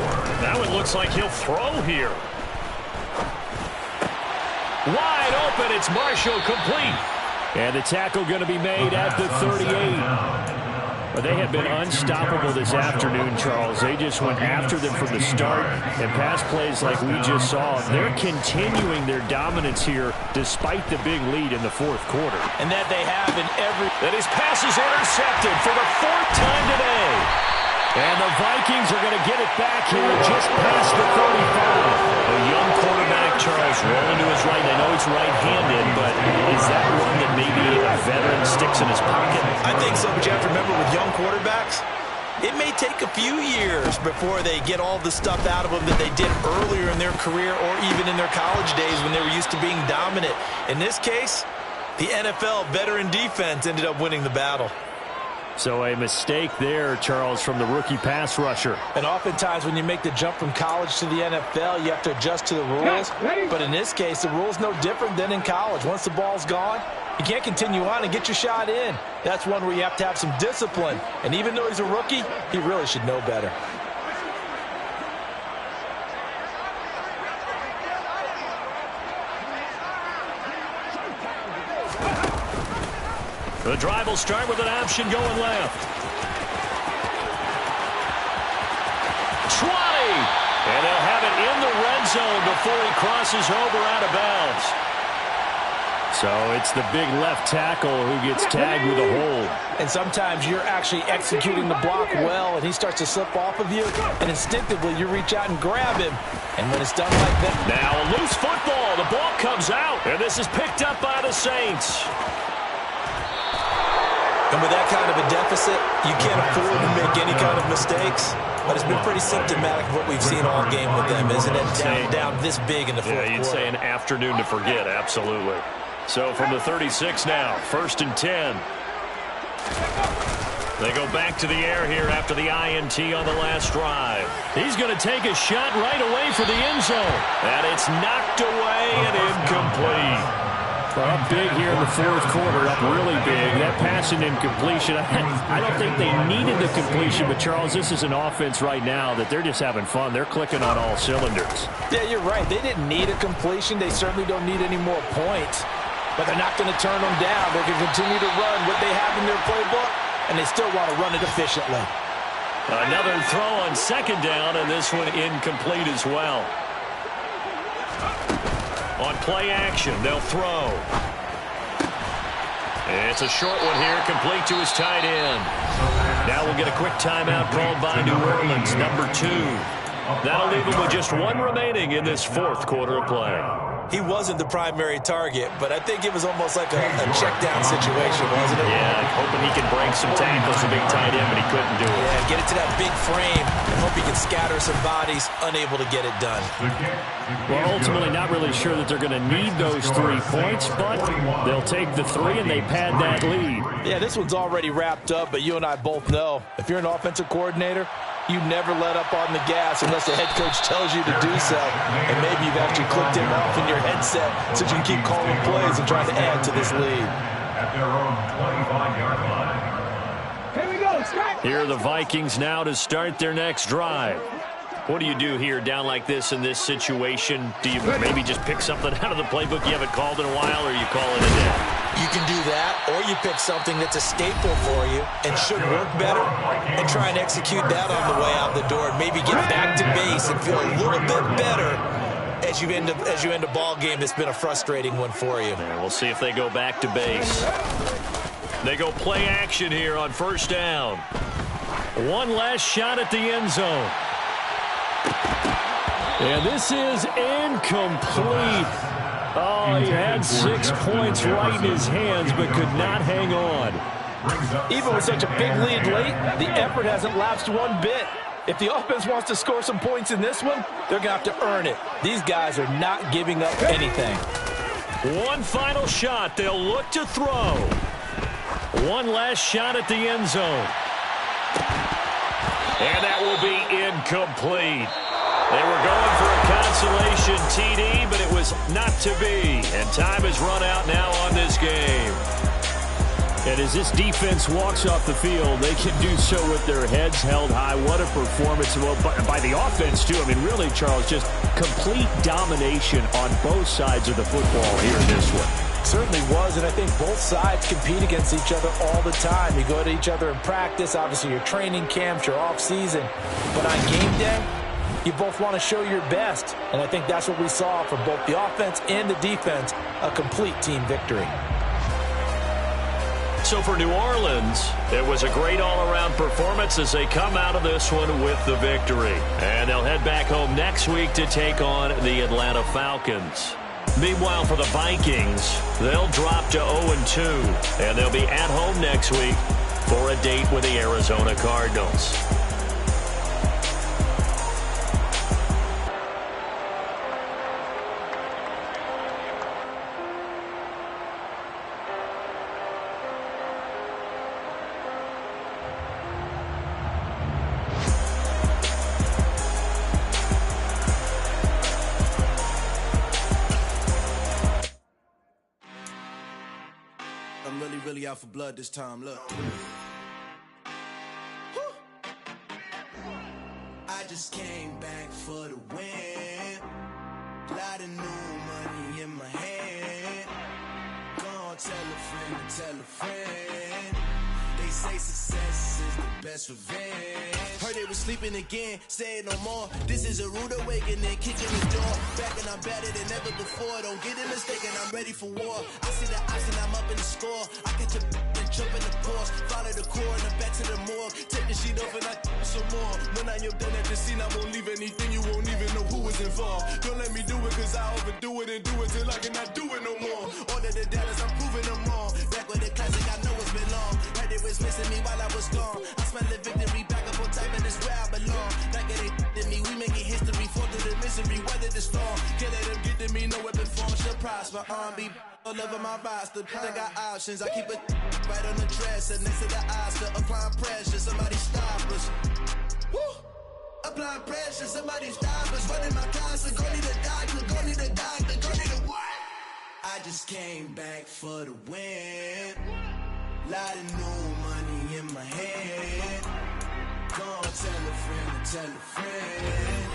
That one looks like he'll throw here. Wide open, it's Marshall, complete. And the tackle going to be made at the 38. Well, they have been unstoppable this afternoon, Charles. They just went after them from the start, and pass plays like we just saw. They're continuing their dominance here despite the big lead in the fourth quarter. And that they have in every... That his pass is intercepted for the 4th time today. And the Vikings are going to get it back here just past the 35. A young quarterback, Charles, rolling to his right. I know he's right-handed, but is that one that maybe a veteran sticks in his pocket? I think so, but you have to remember with young quarterbacks, it may take a few years before they get all the stuff out of them that they did earlier in their career or even in their college days when they were used to being dominant. In this case, the NFL veteran defense ended up winning the battle. So a mistake there, Charles, from the rookie pass rusher. And oftentimes when you make the jump from college to the NFL, you have to adjust to the rules. But in this case, the rule's no different than in college. Once the ball's gone, you can't continue on and get your shot in. That's one where you have to have some discipline. And even though he's a rookie, he really should know better. The drive will start with an option going left. 20! And they'll have it in the red zone before he crosses over out of bounds. So it's the big left tackle who gets tagged with a hold. And sometimes you're actually executing the block well, and he starts to slip off of you, and instinctively you reach out and grab him. And when it's done like that... Now a loose football. The ball comes out, and this is picked up by the Saints. And with that kind of a deficit, you can't afford to make any kind of mistakes. But it's been pretty symptomatic of what we've seen all game with them, isn't it? Down this big in the fourth quarter. Yeah, you'd say an afternoon to forget, absolutely. So from the 36 now, 1st and 10. They go back to the air here after the INT on the last drive. He's going to take a shot right away for the end zone. And it's knocked away and incomplete. Well, up big here in the fourth quarter, up really big. That pass and incompletion, I don't think they needed the completion, but Charles, this is an offense right now that they're just having fun. They're clicking on all cylinders. Yeah, you're right. They didn't need a completion. They certainly don't need any more points, but they're not going to turn them down. They can continue to run what they have in their playbook, and they still want to run it efficiently. Another throw on 2nd down, and this one incomplete as well. On play action, they'll throw. It's a short one here, complete to his tight end. Now we'll get a quick timeout called by New Orleans, number 2. That'll leave them with just 1 remaining in this fourth quarter of play. He wasn't the primary target, but I think it was almost like a check-down situation, wasn't it? Yeah, hoping he can break some tackles, a big tight end, but he couldn't do it. Yeah, get it to that big frame and hope he can scatter some bodies, unable to get it done. Well, ultimately, not really sure that they're going to need those 3 points, but they'll take the 3 and they pad that lead. Yeah, this one's already wrapped up, but you and I both know if you're an offensive coordinator, you never let up on the gas unless the head coach tells you to do so. And maybe you've actually clicked him off in your headset so you can keep calling plays and trying to add to this lead. At their own 25-yard line. Here we go, strike. Here are the Vikings now to start their next drive. What do you do here down like this in this situation? Do you maybe just pick something out of the playbook you haven't called in a while, or you call it a day? You can do that, or you pick something that's a staple for you and should work better and try and execute that on the way out the door and maybe get back to base and feel a little bit better as you end a ball game that's been a frustrating one for you. Yeah, we'll see if they go back to base. They go play action here on 1st down. One last shot at the end zone. And this is incomplete. Oh, he had 6 points right in his hands, but could not hang on. Even with such a big lead late, the effort hasn't lapsed one bit. If the offense wants to score some points in this one, they're going to have to earn it. These guys are not giving up anything. One final shot. They'll look to throw. One last shot at the end zone. And that will be incomplete. They were going for a consolation TD, but it was not to be. And time has run out now on this game. And as this defense walks off the field, they can do so with their heads held high. What a performance by the offense, too. I mean, really, Charles, just complete domination on both sides of the football here in this one. Certainly was, and I think both sides compete against each other all the time. You go to each other in practice, obviously your training camps, your off-season. But on game day, you both want to show your best. And I think that's what we saw from both the offense and the defense, a complete team victory. So for New Orleans, it was a great all-around performance as they come out of this one with the victory. And they'll head back home next week to take on the Atlanta Falcons. Meanwhile, for the Vikings, they'll drop to 0-2, and they'll be at home next week for a date with the Arizona Cardinals. I'm really out for blood this time, look. I just came back for the win. Lot of new money in my hand. Gonna tell a friend to tell a friend. They say success is the best revenge. Heard they was sleeping again, say it no more. This is a rude awakening, kicking the door. Back and I'm better than ever before. Don't get it mistaken, I'm ready for war. I see the option, I'm up in the score. I catch a and jump in the course. Follow the core and then back to the morgue. Take the sheet off and I some more. When I am done at the scene, I won't leave anything. You won't even know who was involved. Don't let me do it, cause I overdo it and do it till I cannot do it no more. All of the doubters, I'm proving them wrong. Back with the classic, I know it's been long. Heard it was missing me while I was gone. I smell the victory back up on top, and it's where I belong. Like it ain't to me, we making history. Fall through the misery, weather the storm. Can't let them get to me, no weapon form shall prosper. Be all over my roster. I got options, I keep it right on the dresser. Next to the Oscar, applying pressure. Somebody stop us. Woo! Applying pressure, somebody stop us. Running my closet, go need a doctor, go need a doctor, go need a what? I just came back for the win. Lot of new money in my hand. Gonna tell a friend to tell a friend.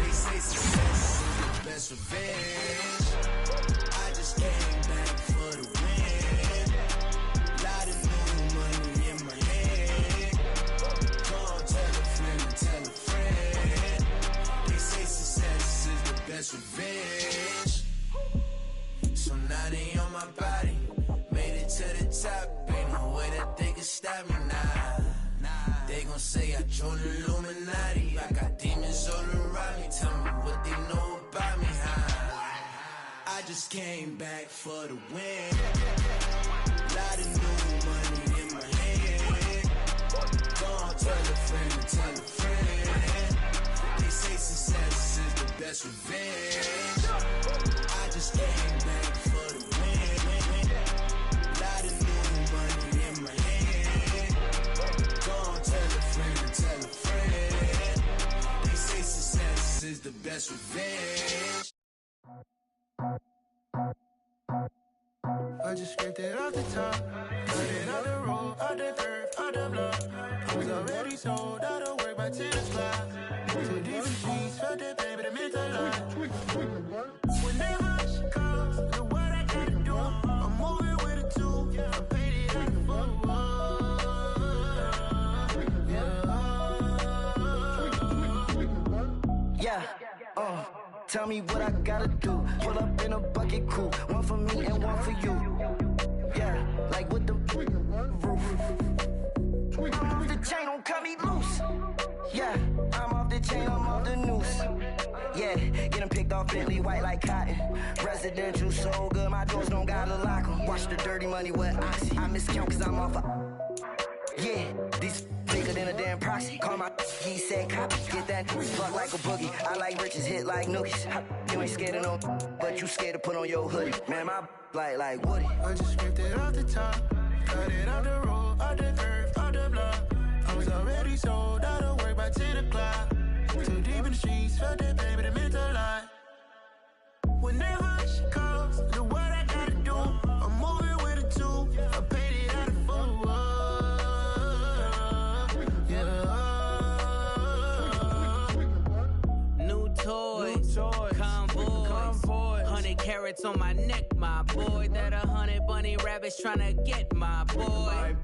They say success is the best revenge. I just came back for the win. Lot of new money in my hand. Gonna tell a friend to tell a friend. They say success is the best revenge. So now they on my body. Made it to the top. Ain't no way that they can stop me now. They gon' say I joined the Illuminati. I got demons all around me. Tell me what they know about me, huh? I just came back for the win. Lot of new money in my hand. Gonna tell a friend to tell a friend. They say success is the best revenge. I just came back for the win. Lot of new money in my hand. Gonna tell a friend to tell a friend. They say success is the best revenge. I just scraped it off the top, got it out the road, out the dirt, out the blood. I was already sold, out of work by 10 o'clock. Two different sheets, felt the pain, but it meant a lot. Whenever she calls, know what I gotta do. I'm moving with a two, I'm painted like a fool. Yeah, tell me what I gotta do. Pull up in a bucket crew, one for me and one for you. Yeah, like with the roof. I'm off the chain, don't cut me loose. Yeah, I'm off the chain, I'm off the noose. Yeah, getting picked off Bentley white like cotton. Residential so good, my doors don't gotta lock 'em. Watch the dirty money with oxy. I miscount cause I'm off a... Yeah, these bigger than a damn proxy. Call my he said copy. Get that fuck like a boogie. I like riches, hit like nookies. You ain't scared of no, but you scared to put on your hoodie. Man, my like Woody. I just scraped it off the top, cut it off the road, off the curve, off the block. I was already sold out of work by 10 o'clock. Too deep in the streets, felt that baby, that meant a lot. Whenever she calls, do what I gotta do. I'm moving with a two, I paid it out of full. Yeah. New toys, convoys, 100 carats on my neck, my boy. That 100 bunny rabbits tryna get my boy.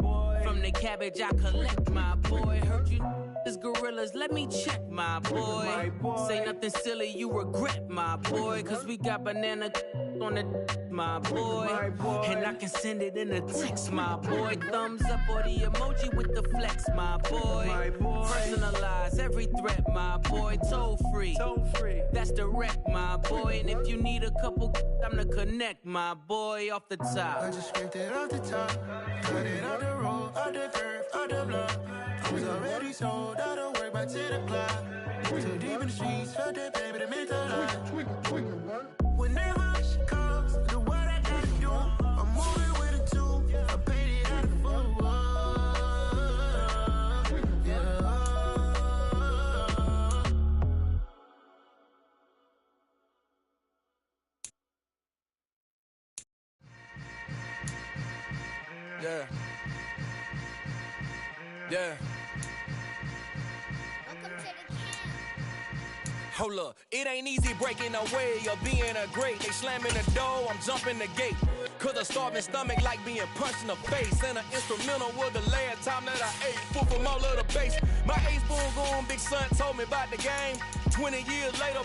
From the cabbage I collect, my boy. Heard you is gorillas, let me check, my boy. Say nothing silly, you regret, my boy. Cause we got banana on the my boy. And I can send it in a text, my boy. Thumbs up or the emoji with the flex, my boy. Personalize every threat, my boy. Toll free, that's direct, my boy. And if you need a couple, I'm the connect, my boy. Off the top, I just scraped it off the top, cut it off the road, off the curve, off the block. I was already sold out of work by 10 o'clock. Too deep in the streets, felt that baby, that meant a lot. Whenever she calls, do what I gotta do. I'm moving with a two, I paid it out of full. Yeah. Yeah. Yeah. Hold up, it ain't easy breaking away or being a great. They slamming the door, I'm jumping the gate. Cause a starving stomach like being punched in the face. And an instrumental was the last time that I ate. Full from all of the bass. My ace spoon going, big son told me about the game. 20 years later,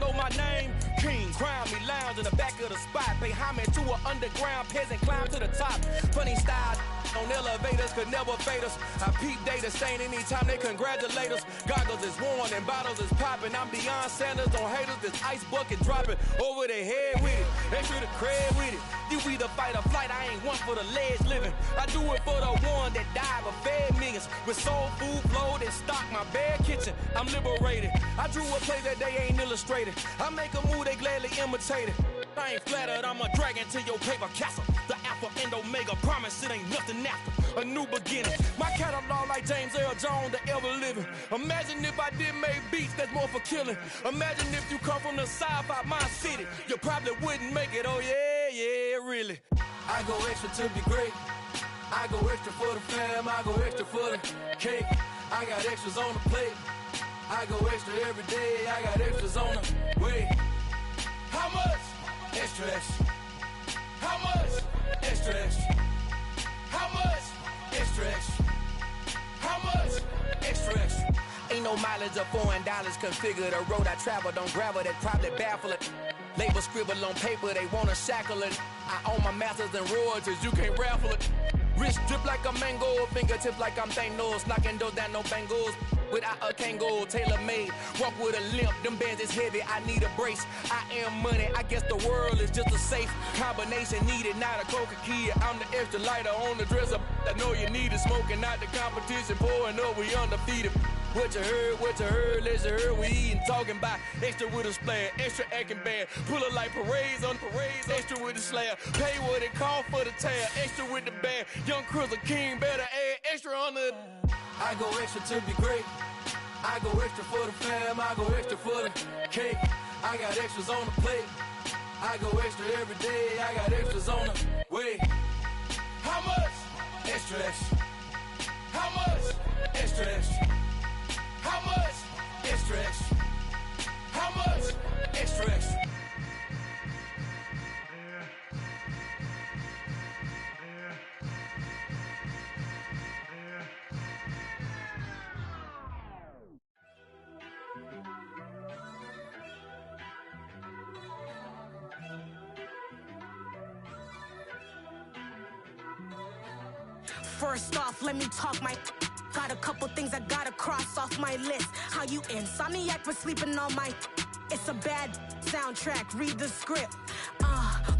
know my name. King, crown me, lounge in the back of the spot. Pay homage to an underground peasant, climb to the top. Funny style on elevators could never fade us. I peep data stain anytime they congratulate us. Goggles is worn and bottles is popping. I'm beyond Sanders on haters. This ice bucket dropping over their head with it. Extra the cred with it. You either fight or flight. I ain't one for the ledge living. I do it for the one that died but fed millions. With soul food flowed and stocked my bare kitchen. I'm liberated. I drew a play that they ain't illustrated. I make a move they gladly imitate it. I ain't flattered, I'm a dragon to your paper castle. The Alpha and Omega, promise it ain't nothing after. A new beginning. My catalog like James Earl Jones, the ever living. Imagine if I did make beats that's more for killing. Imagine if you come from the south out my city. You probably wouldn't make it, oh yeah, really. I go extra to be great. I go extra for the fam, I go extra for the cake. I got extras on the plate. I go extra every day, I got extras on the way. How much? Extra, extra. How much? Extra, extra. How much? Extra, extra. How much? Extra, extra. Ain't no mileage of $4 configure the road I travel. Don't gravel that probably baffle it. Label scribble on paper, they wanna shackle it. I own my masters and royalties, you can't raffle it. Wrist drip like a mango, fingertips like I'm Thanos. Knocking those down, no bangles. Without a Kango, tailor-made. Walk with a limp, them bands is heavy, I need a brace. I am money, I guess the world is just a safe combination needed, not a coca-key. I'm the extra lighter on the dresser. I know you need it, smoking out the competition, pouring up, we undefeated. What you heard, let's you heard, we eatin', talking about extra with a splash, extra acting bad. Pull it like parades on parades, extra with the slab. Pay what it cost for the tab, extra with the bag. Young Cruz, a king, better add extra on the. I go extra to be great. I go extra for the fam, I go extra for the cake. I got extras on the plate. I go extra every day, I got extras on the way. How much? Extra, extra. How much? Extra, extra. How much? Extra, extra. How much? Extra, extra. First off, let me talk my. Got a couple things I gotta cross off my list. How you insomniac for sleeping on my. It's a bad soundtrack, read the script.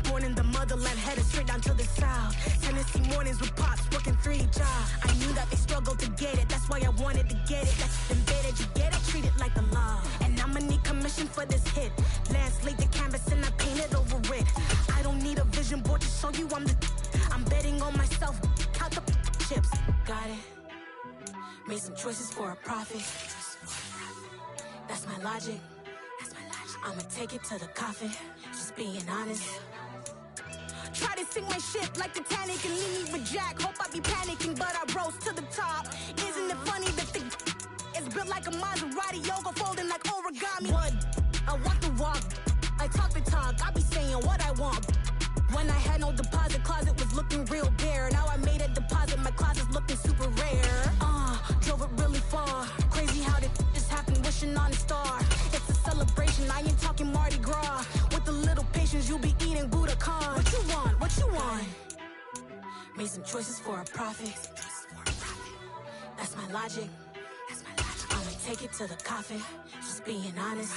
Born in the motherland, headed straight down to the south. Tennessee mornings with pops, working 3 jobs. I knew that they struggled to get it, that's why I wanted to get it. That's embedded, you get it, treat it like the law. And I'ma need commission for this hit. Lance laid the canvas and I painted over it. I don't need a vision board to show you I'm betting on myself, count the chips. Got it. Made some choices for a profit. That's my logic. I'ma take it to the coffin, just being honest. Try to sink my ship like Titanic and leave me with Jack. Hope I be panicking, but I rose to the top. Isn't it funny that the is built like a Maserati, yoga folding like origami? What? I walk the walk, I talk the talk, I be saying what I want. When I had no deposit, closet was looking real bare. Now I made a deposit, my closet's looking super rare. Drove it really far. Crazy how did just happen, wishing on a star. It's a celebration, I ain't talking Mardi Gras. With a little patience, you'll be eating Budokan. What you want? What you want? Made some choices for a profit. That's my logic. I'ma take it to the coffin, just being honest.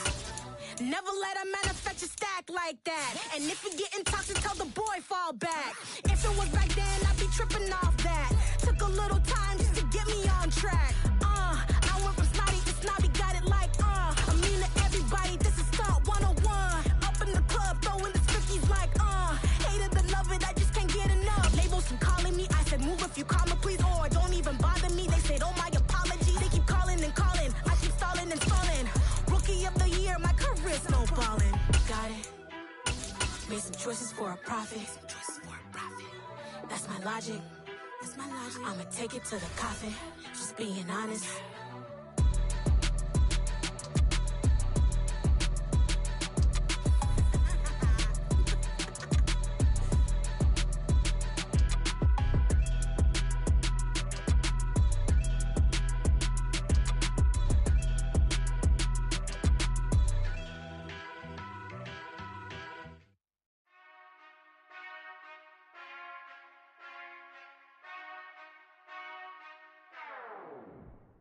Never let a manufacture stack like that. And if you getting toxic, tell the boy fall back. If it was back then, I'd be tripping off that. Took a little time just to get me on track. I went from snotty to snobby, got it like I mean to everybody, this is Stunt 101. Up in the club, throwing the spookies like hate it, the love it, I just can't get enough. Labels from calling me, I said move if you call me please, or don't even bother me. They said oh my apology, they keep calling and calling. I keep stalling and stalling. Rookie of the year, my career snowballing. Got it. Made some choices for a profit. That's my logic. I'ma take it to the coffin, just being honest.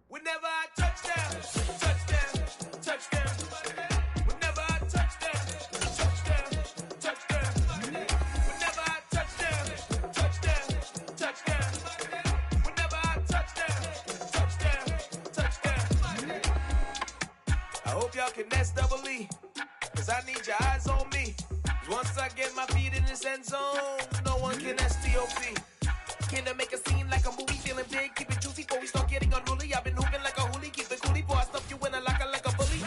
Whenever I touchdown, touchdown, touchdown. Whenever I touchdown, touchdown, touchdown. Whenever I touchdown, touchdown, touchdown. Whenever I touchdown, touchdown, touchdown. I hope y'all can S-double-E, cause I need your eyes on me. Once I get my feet in this end zone, no one can S-T-O-P. Can I make a scene like a movie, feeling big, keep it juicy before we start getting unruly. I've been hooping like a hoolie, keep it coolie, before I stuff you in a locker like a bully.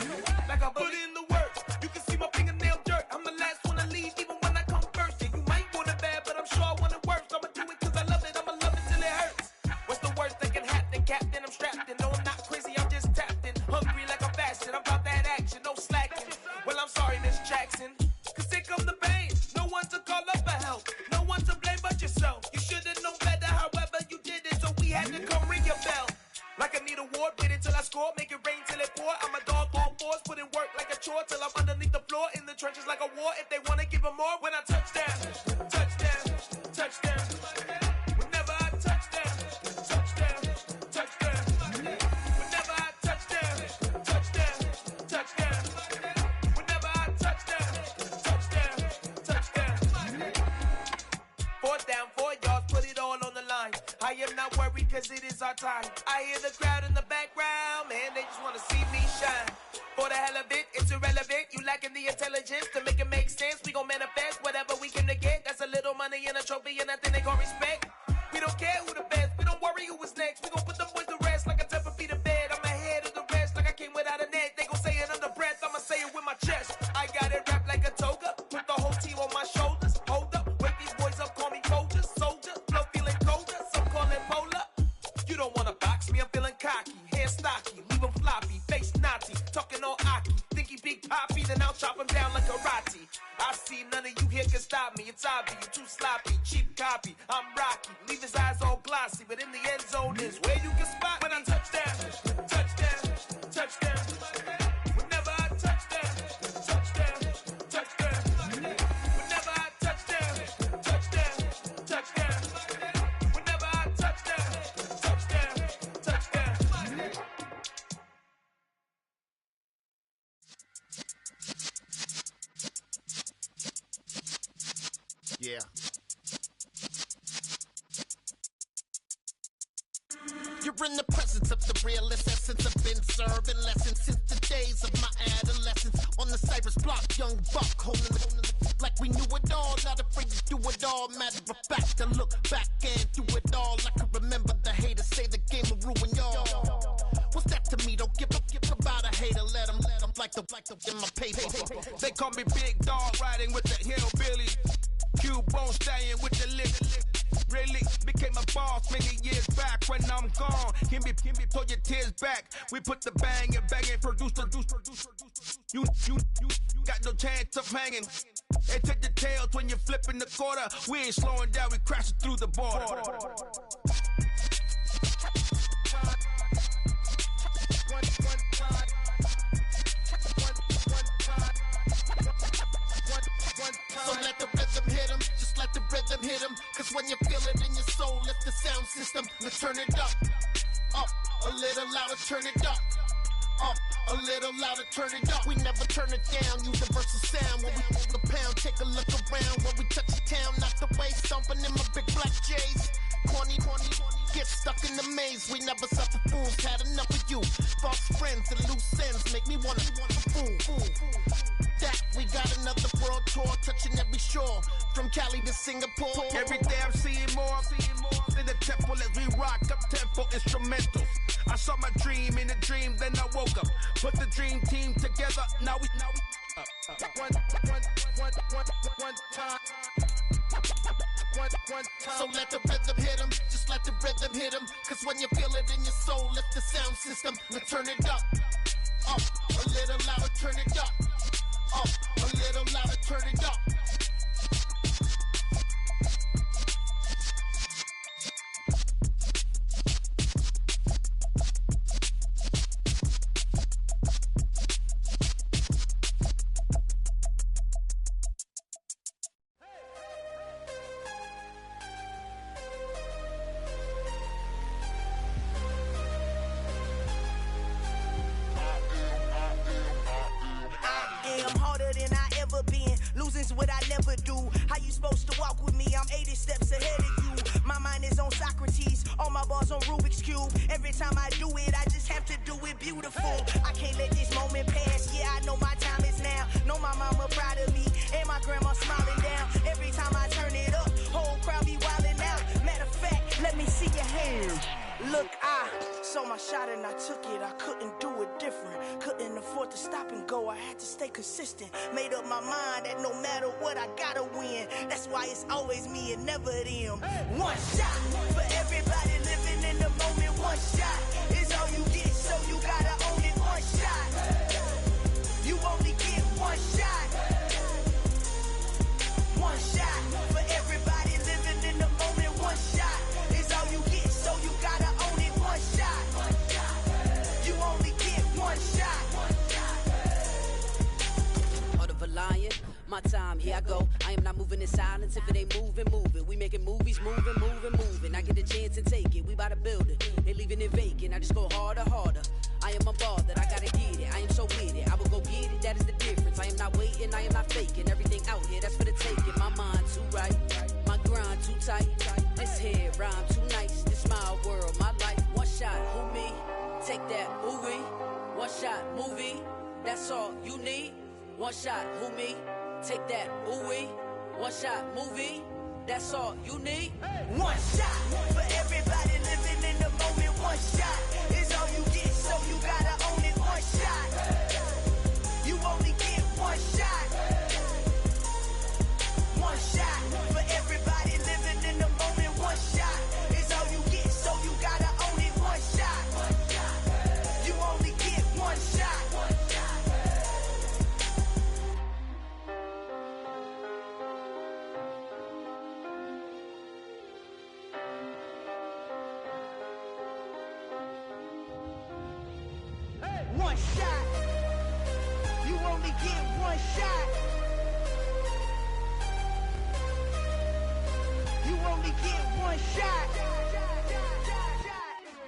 Like a bully. Put in the work, you can see my fingernail dirt. I'm the last one to leave, even when I come first. Yeah, you might want it bad, but I'm sure I want it worse. I'ma do it cause I love it, I'ma love it till it hurts. What's the worst that can happen, Captain? I'm strapped in, no I'm not crazy, I'm just tapped in. Hungry like I'm fasting, I'm about that action, no slacking. Well, I'm sorry, Miss Jackson, cause here come the pain. No one to call up for help, no one to blame but yourself. You should've known better, however you did it, so we had to come ring your bell. Like I need a ward, wait until I score, make it rain till it pour. I'm a dog on fours, put in work like a chore till I'm underneath the floor, in the trenches like a war. If they wanna give them more, when I touchdown, touchdown, touchdown. Whenever I touchdown, touchdown, touchdown. Whenever I touchdown, touchdown, touchdown. Whenever I touchdown, touchdown, touchdown. 4th down, 4 yards, put it all on the line. I am not worried cause it is our time. I hear the crowd in the background, man, they just wanna see me shine. For the hell of it, it's irrelevant. You lacking the intelligence to make it make sense. We gon' manifest whatever we came to get. That's a little money and a trophy and nothing they call respect. We don't care who the best, we don't worry who is next. We gon' put the boys to rest like a 10 feet of bed. I'm ahead of the rest like I came without a net. They gon' say it under breath, I'ma say it with my chest. I got it wrapped like a toga, put the whole team on my shoulders. Hold up, wake these boys up, call me soldier, soldier. Flow feeling colder, some call it polar. You don't wanna box me, I'm feeling cocky. Hair stocky, leave him floppy, face naughty. Talking all aki, think he big poppy, then I'll chop him down like karate. I see none of you here can stop me. It's obvious, you too sloppy, cheap copy. I'm Rocky, leave his eyes all glossy, but in the end zone is where you can spot when I touchdown, touchdown, touchdown. Whenever I touchdown, touchdown, touchdown. Whenever I touchdown, touchdown, touchdown. Whenever I touchdown, touchdown, touchdown. Yeah. You're in the presence of the realest essence. I've been serving lessons since the days of my adolescence. On the Cypress block, young buck, holding like we knew it all. Not afraid to do it all. Matter of fact, I look back and do it all. I can remember the haters say the game will ruin y'all. What's that to me? Don't give about a hater. Let them like the in my paper. They call me Big Dog, riding with the hillbillies. Cubone staying with the lick. Really became a boss many years back. When I'm gone, give me pull your tears back. We put the bang and produce. You got no chance of hanging. They take the tails when you're flipping the quarter. We ain't slowing down, we crashing through the border. So let the rhythm hit him, just let the rhythm hit him. Cause when you feel it in your soul, lift the sound system, let's turn it up. Up, a little louder, turn it up. Up, a little louder, turn it up. We never turn it down, universal sound. When we move the pound, take a look around. When we touch the town, not the way, stomping in my big black J's. Corny, get stuck in the maze. We never suffer fools, had enough of you. False friends and loose ends make me wanna fool. That we got another world tour, touching every shore, from Cali to Singapore. Every day I'm seeing more in the temple as we rock up tempo instrumentals. I saw my dream in a dream, then I woke up. Put the dream team together, now we one time. So let the rhythm hit him, just let the rhythm hit him. Cause when you feel it in your soul, lift the sound system, let's turn it up. Up, a little louder, turn it up. Up, a little louder, turn it up. What I never do. How you supposed to walk with me? I'm 80 steps ahead of you. My mind is on Socrates, all my bars on Rubik's Cube. Every time I do it, I just have to do it beautiful. I can't let this moment pass. Yeah, I know my time is now. Know my mama proud of me, and my grandma smiling down. Every time I turn it up, whole crowd be wildin' out. Matter of fact, let me see your hands. Look, I saw my shot and I took it. I couldn't do it different. Couldn't afford to stop and go. I had to stay consistent. Made up my mind that no matter what, I gotta win. That's why it's always me and never them. One shot for everybody living in the moment. One shot is all you get, so you gotta own it. One shot. You only get one shot. One shot for everybody living in the moment. One shot is all you get, so you gotta own it. One shot. You only get one shot. Heart of a lion, my time, here I go. I am not moving in silence. If it ain't moving, move it. We making movies, moving. I get a chance and take it. We bout to build it. They leaving it vacant. I just go harder. I am a ball that I gotta get it. I am so with it. I will go get it. That is the difference. I am not waiting. I am not faking. Everything out here, that's for the taking. My mind too right. My grind too tight. This head rhyme too nice. This my world, my life. One shot, who me? Take that, ooh wee. One shot, movie. That's all you need. One shot, who me? Take that, ooh wee. One shot, movie. That's all you need. One shot for everybody living in the moment. One shot is all you get, so you gotta own it. One shot. You only get one shot. One shot for everybody living in the moment. One shot is all you get, so you gotta own it. One shot. You only get one shot. One shot. You only get one shot. You only get one shot.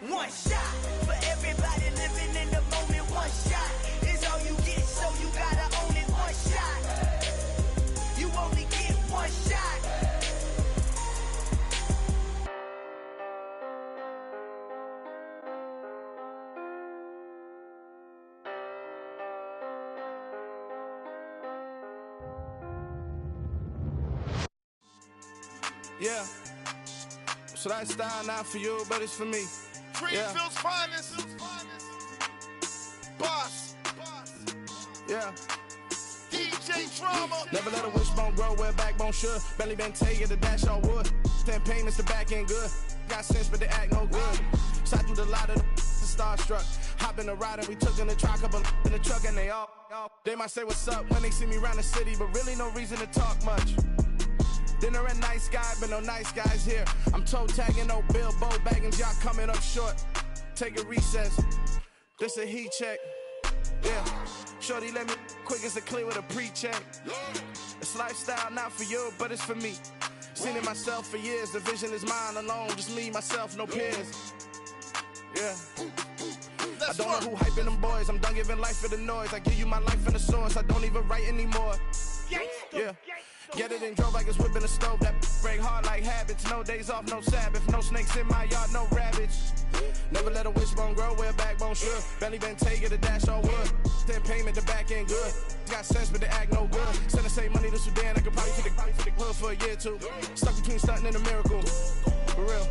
One shot for everybody living in the moment. One shot is all you get, so you gotta own it. One shot. You only get one shot. Yeah. So that style not for you, but it's for me. Greenfield's finest. Boss. Yeah. DJ Drama. Never let a wishbone grow where backbone should. Belly been taking the dash all wood. 10 payments, the back end good. Got sense, but they act no good. Shot through the lot of the starstruck. Hop in the ride and we took in the truck, couple in the truck, and they might say what's up when they see me around the city, but really no reason to talk much. Dinner at Nice Guy, but no nice guys here. I'm toe tagging, no Bilbo baggins, y'all coming up short. Take a recess. This a heat check. Yeah. Shorty let me quick as a clear with a pre-check. It's lifestyle not for you, but it's for me. Seen it myself for years. The vision is mine alone. Just me, myself, no peers. Yeah. I don't know who hyping them boys. I'm done giving life for the noise. I give you my life in the source. I don't even write anymore. Yeah. Get it and drove like it's whipping a stove. That break hard like habits. No days off, no Sabbath. No snakes in my yard, no rabbits. Never let a wishbone grow where backbone should. Belly been taking the dash all wood. 10 payment, the back end good. Got sense, but they act no good. Send the same money to Sudan. I could probably take the hood for a year or two. Stuck between stunting and a miracle. For real.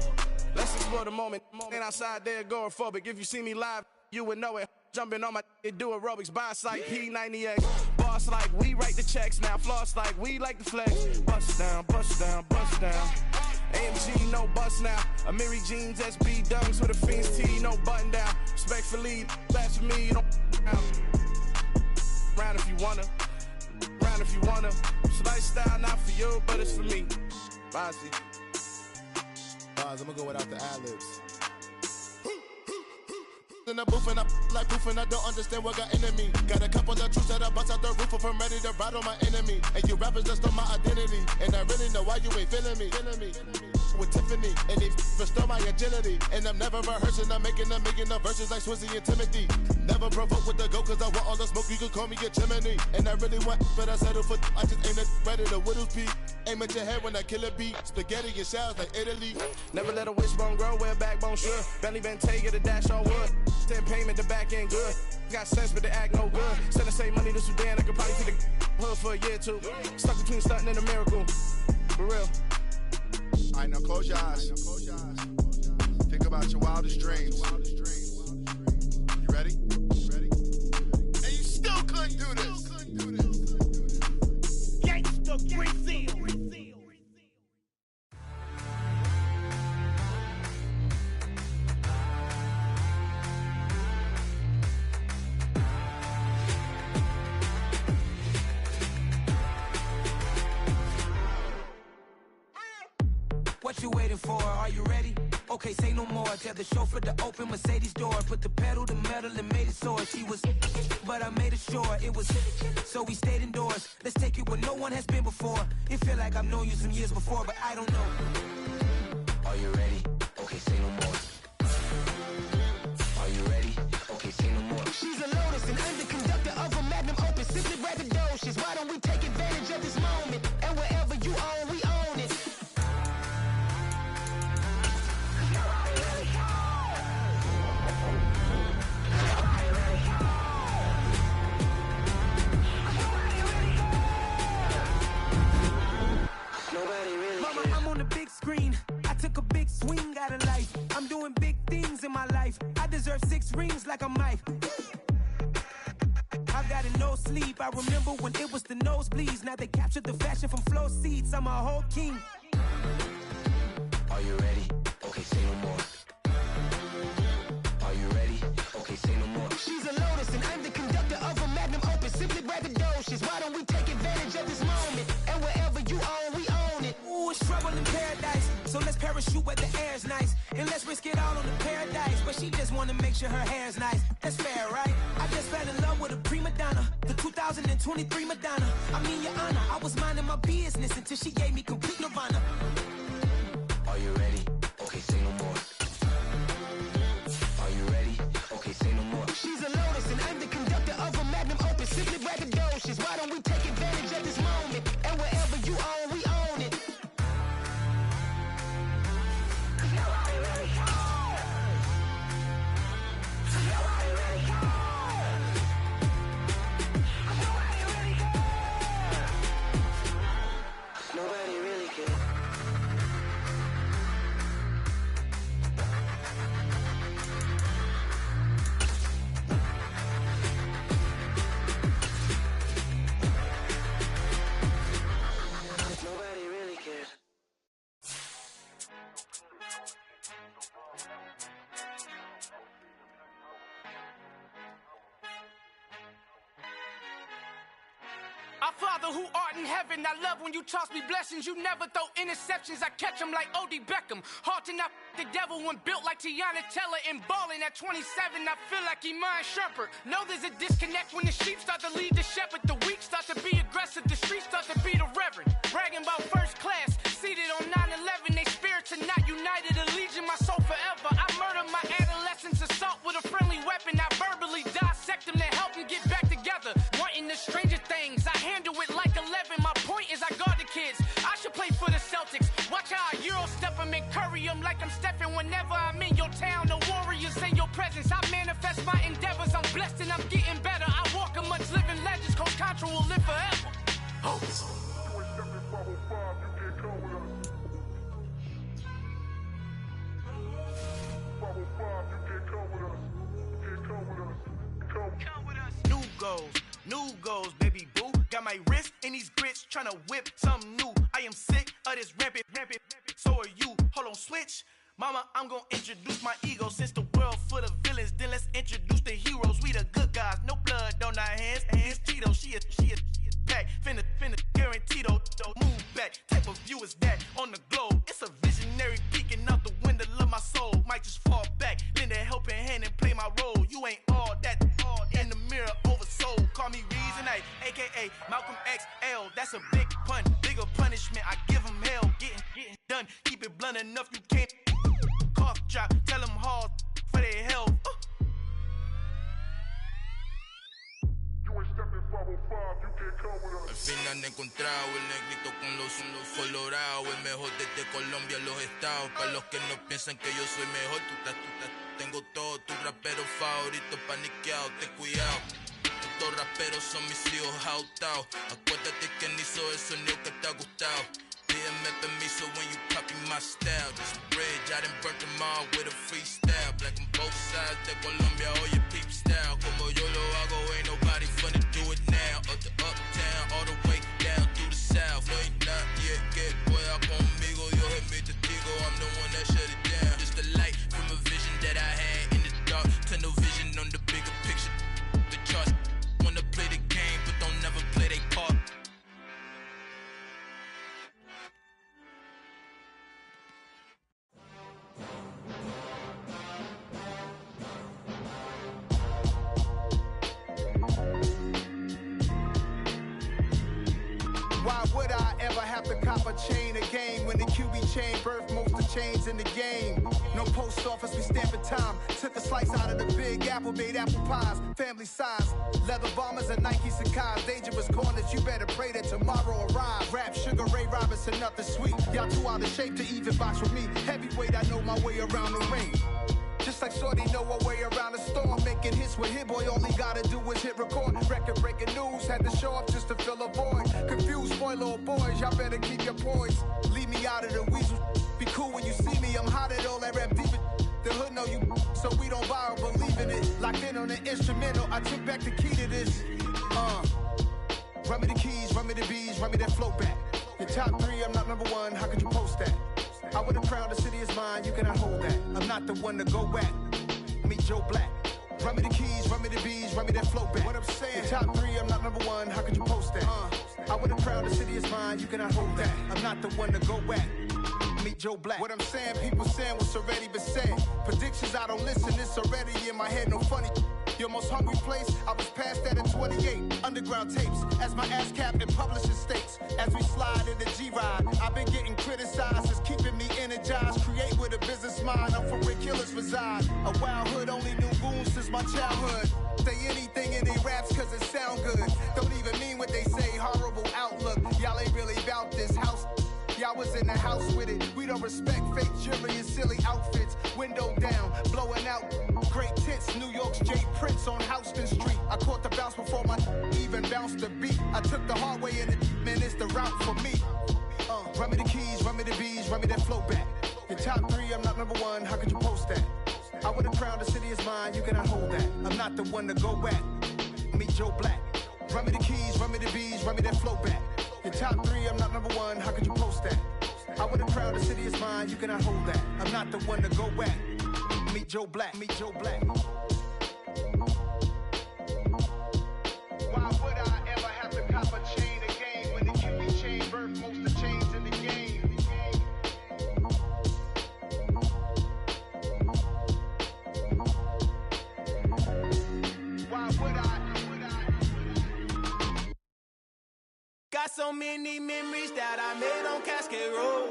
Let's explore the moment. Ain't outside there agoraphobic. If you see me live, you would know it. Jumping on my do aerobics, boss like P90X. Boss like we write the checks now. Floss like we like the flex. Bust down, bust down, bust down. AMG, no bust now. Amiri jeans, SB dunks with a Fiends T, no button down. Respectfully, that's for me, you don't round if you wanna. Round if you wanna. It's lifestyle not for you, but it's for me. Bossy. I'm gonna go without the ad-libs. In the booth and I like proof and I don't understand what got into me. Got a couple of truths that I bust out the roof if I'm ready to ride on my enemy. And you rappers just stole my identity, and I really know why you ain't feeling me. With Tiffany, and they restore my agility. And I'm never rehearsing, I'm making a million of verses like Swizzy and Timothy. Never provoke with the go, cause I want all the smoke, you can call me a chimney. And I really want, but I settle for, I just aim it ready to whittles peak. Aim at your head when I kill a beat. Spaghetti and shells like Italy. Never let a wishbone grow where backbone should. Belly been taking the dash all wood. 10 payment, the back end good. Got sense, but they act no good. Send the same money to Sudan, I could probably take the hood for a year or two. Stuck between stunting and a miracle. For real. Alright, now close your eyes. Think about your wildest dreams. You ready? And you still couldn't do this. Gangsta Brazil. What you waiting for? Are you ready? Okay, say no more. Tell the chauffeur to open Mercedes door. Put the pedal to metal and made it soar. She was, but I made it sure it was. So we stayed indoors. Let's take it where no one has been before. It feel like I've known you some years before, but I don't know. Are you ready? Okay, say no more. Are you ready? Okay, say no more. She's a Lotus and I'm the conductor of a Magnum Opus. Simply braggadocious. Why don't we take advantage of this moment? And wherever you own, we own it. Mama, I'm on the big screen. I took a big swing out of life. I'm doing big things in my life. I deserve 6 rings like a Mike. I've got a no sleep. I remember when it was the nosebleeds. Now they captured the fashion from flow seats. I'm a whole king. Are you ready? Okay, say no more. Are you ready? Okay, say no more. She's a Lotus and I'm the conductor of a Magnum Opus. Simply braggadocious. Why don't we take advantage of this moment? And wherever you own, we own it. Ooh, it's trouble in paradise. So let's parachute where the air's nice. And let's risk it all on the paradise. But she just wanna make sure her hair's nice. That's fair, right? I just fell in love with a prima donna. The 2023 Madonna. I mean, your honor, I was minding my business until she gave me complete nirvana. Are you ready? Okay, say no more. Are you ready? Okay, say no more. She's a Lotus and I'm the conductor of a Magnum Opus. Simply braggadocious. Why don't we take advantage of this moment? And wherever you own, we own it. Nobody really cares. Father who art in heaven, I love when you toss me blessings. You never throw interceptions, I catch them like O.D. Beckham. Hard to not the devil when built like Tiana Teller and balling at 27. I feel like Iman Shumpert. Know there's a disconnect when the sheep start to lead the shepherd. The weak start to be aggressive, the streets start to be the reverend. Bragging about first class, seated on 9/11. They spirits are not united, a legion, my soul forever. I murder my adolescence, assault with a friendly weapon. I verbally dissect them to help them get back together. Wanting the stranger things, I handle it like 11. My point is I guard the kids. I should play for the Celtics. Watch how I Euro step them and curry them like I'm Stephen. Whenever I'm in your town, the warriors in your presence. I manifest my endeavors. I'm blessed and I'm getting better. I walk amongst living legends. Coach Contra will live forever. Oh. New goals, baby boo. Got my wrist in these grits, tryna whip something new. I am sick of this rampant. So are you. Hold on, switch. Mama, I'm gonna introduce my ego. Since the world full of villains, then let's introduce the heroes. We the good guys, no blood on our hands. Hands Tito, she a back. Finna guaranteed don't move back. Type of view is that on the globe? It's a visionary peeking out the window of my soul. Might just fall back, lend a helping hand and play my role. You ain't all that in the mirror oversold. Call me Reason A, aka Malcolm XL. That's a big pun, bigger punishment. I give him hell, getting done. Keep it blunt enough, you can't cough drop. Tell them hard for their health. Al fin han encontrado el negrito con los colorados, el mejor desde Colombia a los estados. Para los que no piensan que yo soy mejor, tengo todos tus raperos favoritos paniqueados, ten cuidado. Estos raperos son mis hijos adoptados. Acuérdate que ni hizo el sonido que te ha gustado. Pídeme permiso when you copy my style. This bridge, I done burnt them all with a freestyle. Black on both sides de Colombia, oye peep style. Como yo lo hago, ain't nobody finna do it now. Up to uptown, all the way down through the south. No ain't not yet, que pueda conmigo. Dios es mi testigo, I'm the one that shut it down. Just a light from a vision that I had in the dark. Tunnel vision on the bigger picture. The charts wanna play the game, but don't never play their part. Why would I ever have to cop a chain again when the QB chain birthed most of the chains in the game? No post office, we stamping time. Took a slice out of the big apple, made apple pies, family size. Leather bombers and Nike Sacai's. Dangerous corners, you better pray that tomorrow arrives. Rap, Sugar Ray Robinson, nothing sweet. Y'all too out of shape to even box with me. Heavyweight, I know my way around the ring. Just like Shorty know her way around the storm. Making hits with Hit Boy, all he gotta do is hit record. Record breaking news, had to show up just to fill a void. Confused boy, little boys, y'all better keep your poise. Leave me out of the weasel. Be cool when you see me, I'm hot at all that rap deep. The hood know you, so we don't borrow, believe in it. Locked in on the instrumental, I took back the key to this. Run me the keys, run me the bees, run me that flow back. Your top three, I'm not number one, how could you post that? I would have crowned the city is mine, you cannot hold that. I'm not the one to go back. Meet Joe Black. Run me the keys, run me the bees, run me that flow back. What I'm saying, your top three, I'm not number one, how could you post that? I would have crowned the city is mine, you cannot hold that. I'm not the one to go back. Meet Joe Black. What I'm saying, people saying what's already been said. Predictions, I don't listen, it's already in my head, no funny. Your most hungry place, I was past that at 28. Underground tapes, as my ass cap in publishing states. As we slide in the G-Ride, I've been getting criticized, it's keeping me energized. Create with a business mind, I'm from where killers reside. A wild hood, only knew goons since my childhood. Say anything in they raps cause it sound good. Don't even mean what they say, horrible outlook. Y'all ain't really about this house. Y'all was in the house with it. We don't respect fake jewelry and silly outfits. Window down, blowing out great tits. New York's J. Prince on Houston Street. I caught the bounce before my even bounced the beat. I took the hard way in it, man, it's the route for me. Run me the keys, run me the bees, run me that flow back. Your top three, I'm not number one, how could you post that? I would have crowned the city is mine, you cannot hold that. I'm not the one to go back. Meet Joe Black. Run me the keys, run me the bees, run me that flow back. Your top three, I'm not number one, how could you post that? I would have crowned the city is mine, you cannot hold that. I'm not the one to go back. Meet Joe Black, meet Joe Black. Why would I ever have to cop a chain again? Got so many memories that I made on Cascade Road.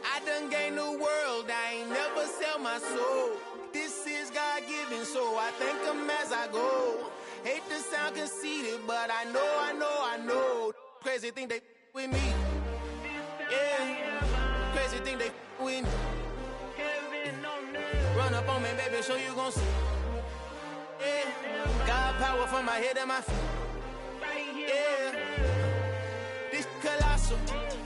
I done gained the world, I ain't never sell my soul. This is God-given, so I thank him as I go. Hate to sound conceited, but I know. Crazy thing they with me. Yeah, crazy thing they with me. Run up on me, baby, so you gon' see. Yeah, got power from my head and my feet. Yeah, this colossal.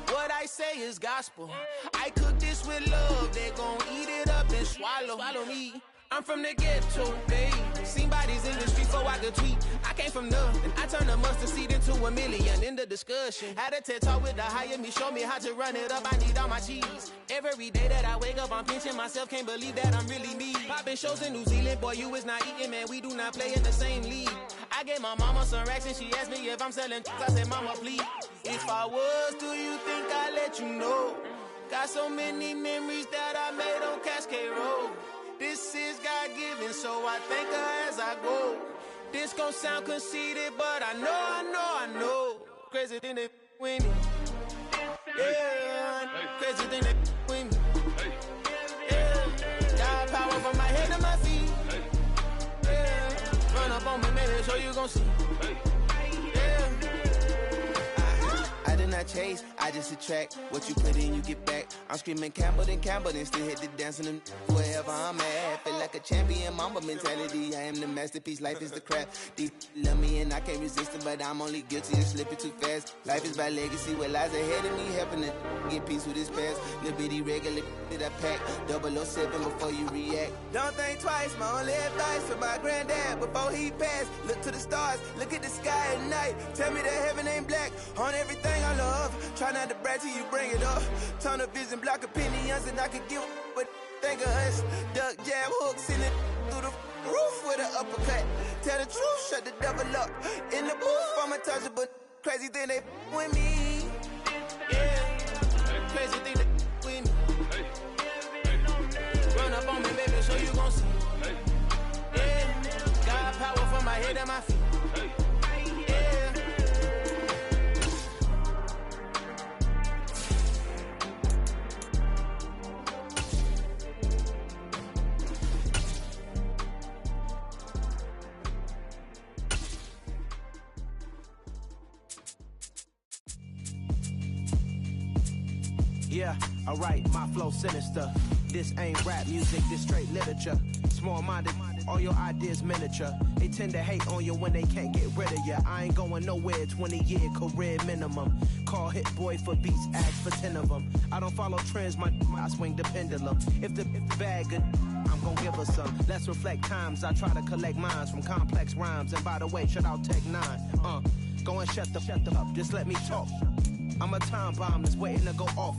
What I say is gospel. I cook this with love. They gon' eat it up and swallow me. I'm from the ghetto, babe. Seen bodies in the street before I could tweet. I came from nothing. I turned a mustard seed into a million. In the discussion, had a TED talk with the higher me. Show me how to run it up. I need all my cheese. Every day that I wake up, I'm pinching myself. Can't believe that I'm really me. Popping shows in New Zealand. Boy, you is not eating, man. We do not play in the same league. I gave my mama some racks and she asked me if I'm selling. I said, mama, please. If I was, do you think I'd let you know? Got so many memories that I made on Cascade Road. This is God-given, so I thank her as I go. This gon' sound conceited, but I know. Crazy thing they with me. Yeah, crazy thing they with me. Yeah, got power from my head to my feet. Yeah, run up on me, maybe, so you gon' see. Yeah. I did not chase, I just attract. What you put in, you get back. I'm screaming Campbell, then still hit the dance and them wherever I'm at. Feel like a champion, mamba mentality. I am the masterpiece, life is the craft. These love me and I can't resist it, but I'm only guilty of slipping too fast. Life is by legacy, what lies ahead of me, helping to get peace with this past. Little bitty regular that I pack, 007 before you react. Don't think twice, my only advice for my granddad before he passed. Look to the stars, look at the sky at night. Tell me that heaven ain't black on everything I love. Try not to brag till you bring it up. Tunnel vision, block opinions, and I could give what think of us. Duck jab hooks in it through the roof with an uppercut. Tell the truth, shut the devil up. In the booth, I'm untouchable. Crazy thing they with me. Yeah, crazy thing they with me. Run up on me, baby, so you gon' see. Yeah, got power from my head and my feet. Yeah, alright, my flow sinister. This ain't rap music, this straight literature. Small-minded, all your ideas miniature. They tend to hate on you when they can't get rid of you. I ain't going nowhere, 20-year career minimum. Call hit boy for beats, ask for 10 of them. I don't follow trends, I swing the pendulum. If the bag good, I'm gon' give her some. Let's reflect times, I try to collect minds from complex rhymes. And by the way, shout out Tech 9. Go and shut the up, just let me talk. I'm a time bomb that's waiting to go off.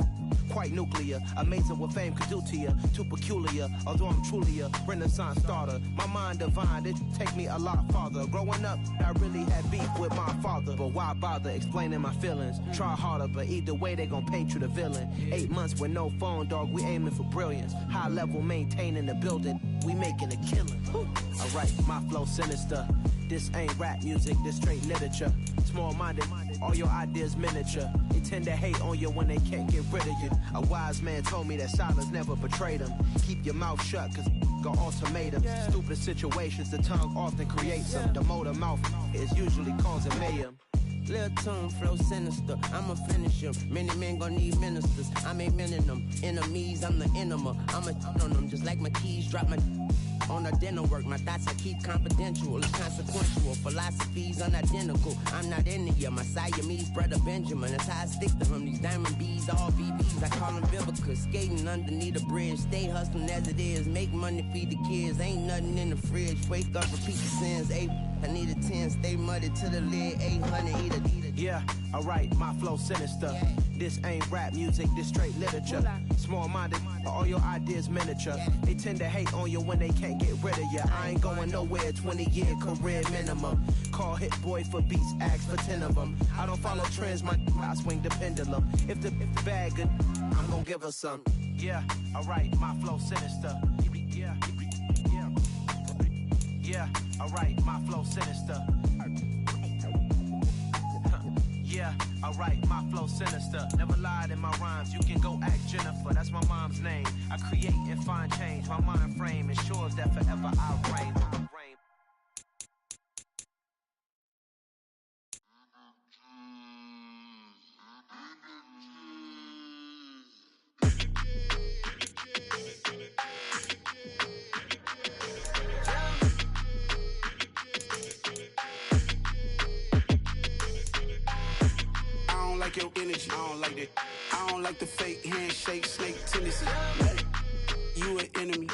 Quite nuclear, amazing what fame could do to you. Too peculiar, although I'm truly a Renaissance starter. My mind divine, it take me a lot farther. Growing up, I really had beef with my father. But why bother explaining my feelings? Try harder, but either way they gon' paint you the villain. 8 months with no phone, dog, we aiming for brilliance. High level maintaining the building, we making a killing. Alright, my flow sinister. This ain't rap music, this straight literature. Small-minded, all your ideas miniature. They tend to hate on you when they can't get rid of you. A wise man told me that silence never betrayed him. Keep your mouth shut, cause got ultimatums. Stupid situations, the tongue often creates them. The motor mouth is usually causing mayhem. Lil' tune, flow sinister, I'ma finish him. Many men gon' need ministers, I ain't many them. Enemies, I'm the enema, I'ma on them. Just like my keys, drop my on a dinner work. My thoughts I keep confidential, it's consequential. Philosophies unidentical, I'm not into ya. My Siamese brother Benjamin, that's how I stick to him. These diamond bees, all BBs, I call them Vivica. Skating underneath a bridge, stay hustling as it is. Make money, feed the kids, ain't nothing in the fridge. Wake up, repeat the sins, I need a 10, stay muddy to the lid, 800, eat a. Yeah, alright, my flow sinister. This ain't rap music, this straight literature. Small-minded, all your ideas miniature. They tend to hate on you when they can't get rid of you. I ain't going nowhere, 20-year career minimum. Call hit boy for beats, ask for 10 of them. I don't follow trends, I swing the pendulum. If the bag good, I'm gon' give her some. Yeah, alright, my flow sinister. Yeah, alright, my flow sinister. Yeah, alright. alright, my flow sinister. Never lied in my rhymes, you can go ask Jennifer. That's my mom's name. I create and find change. My mind frame ensures that forever I reign. I don't like your energy, I don't like that. I don't like the fake handshake, snake tendency. You an enemy.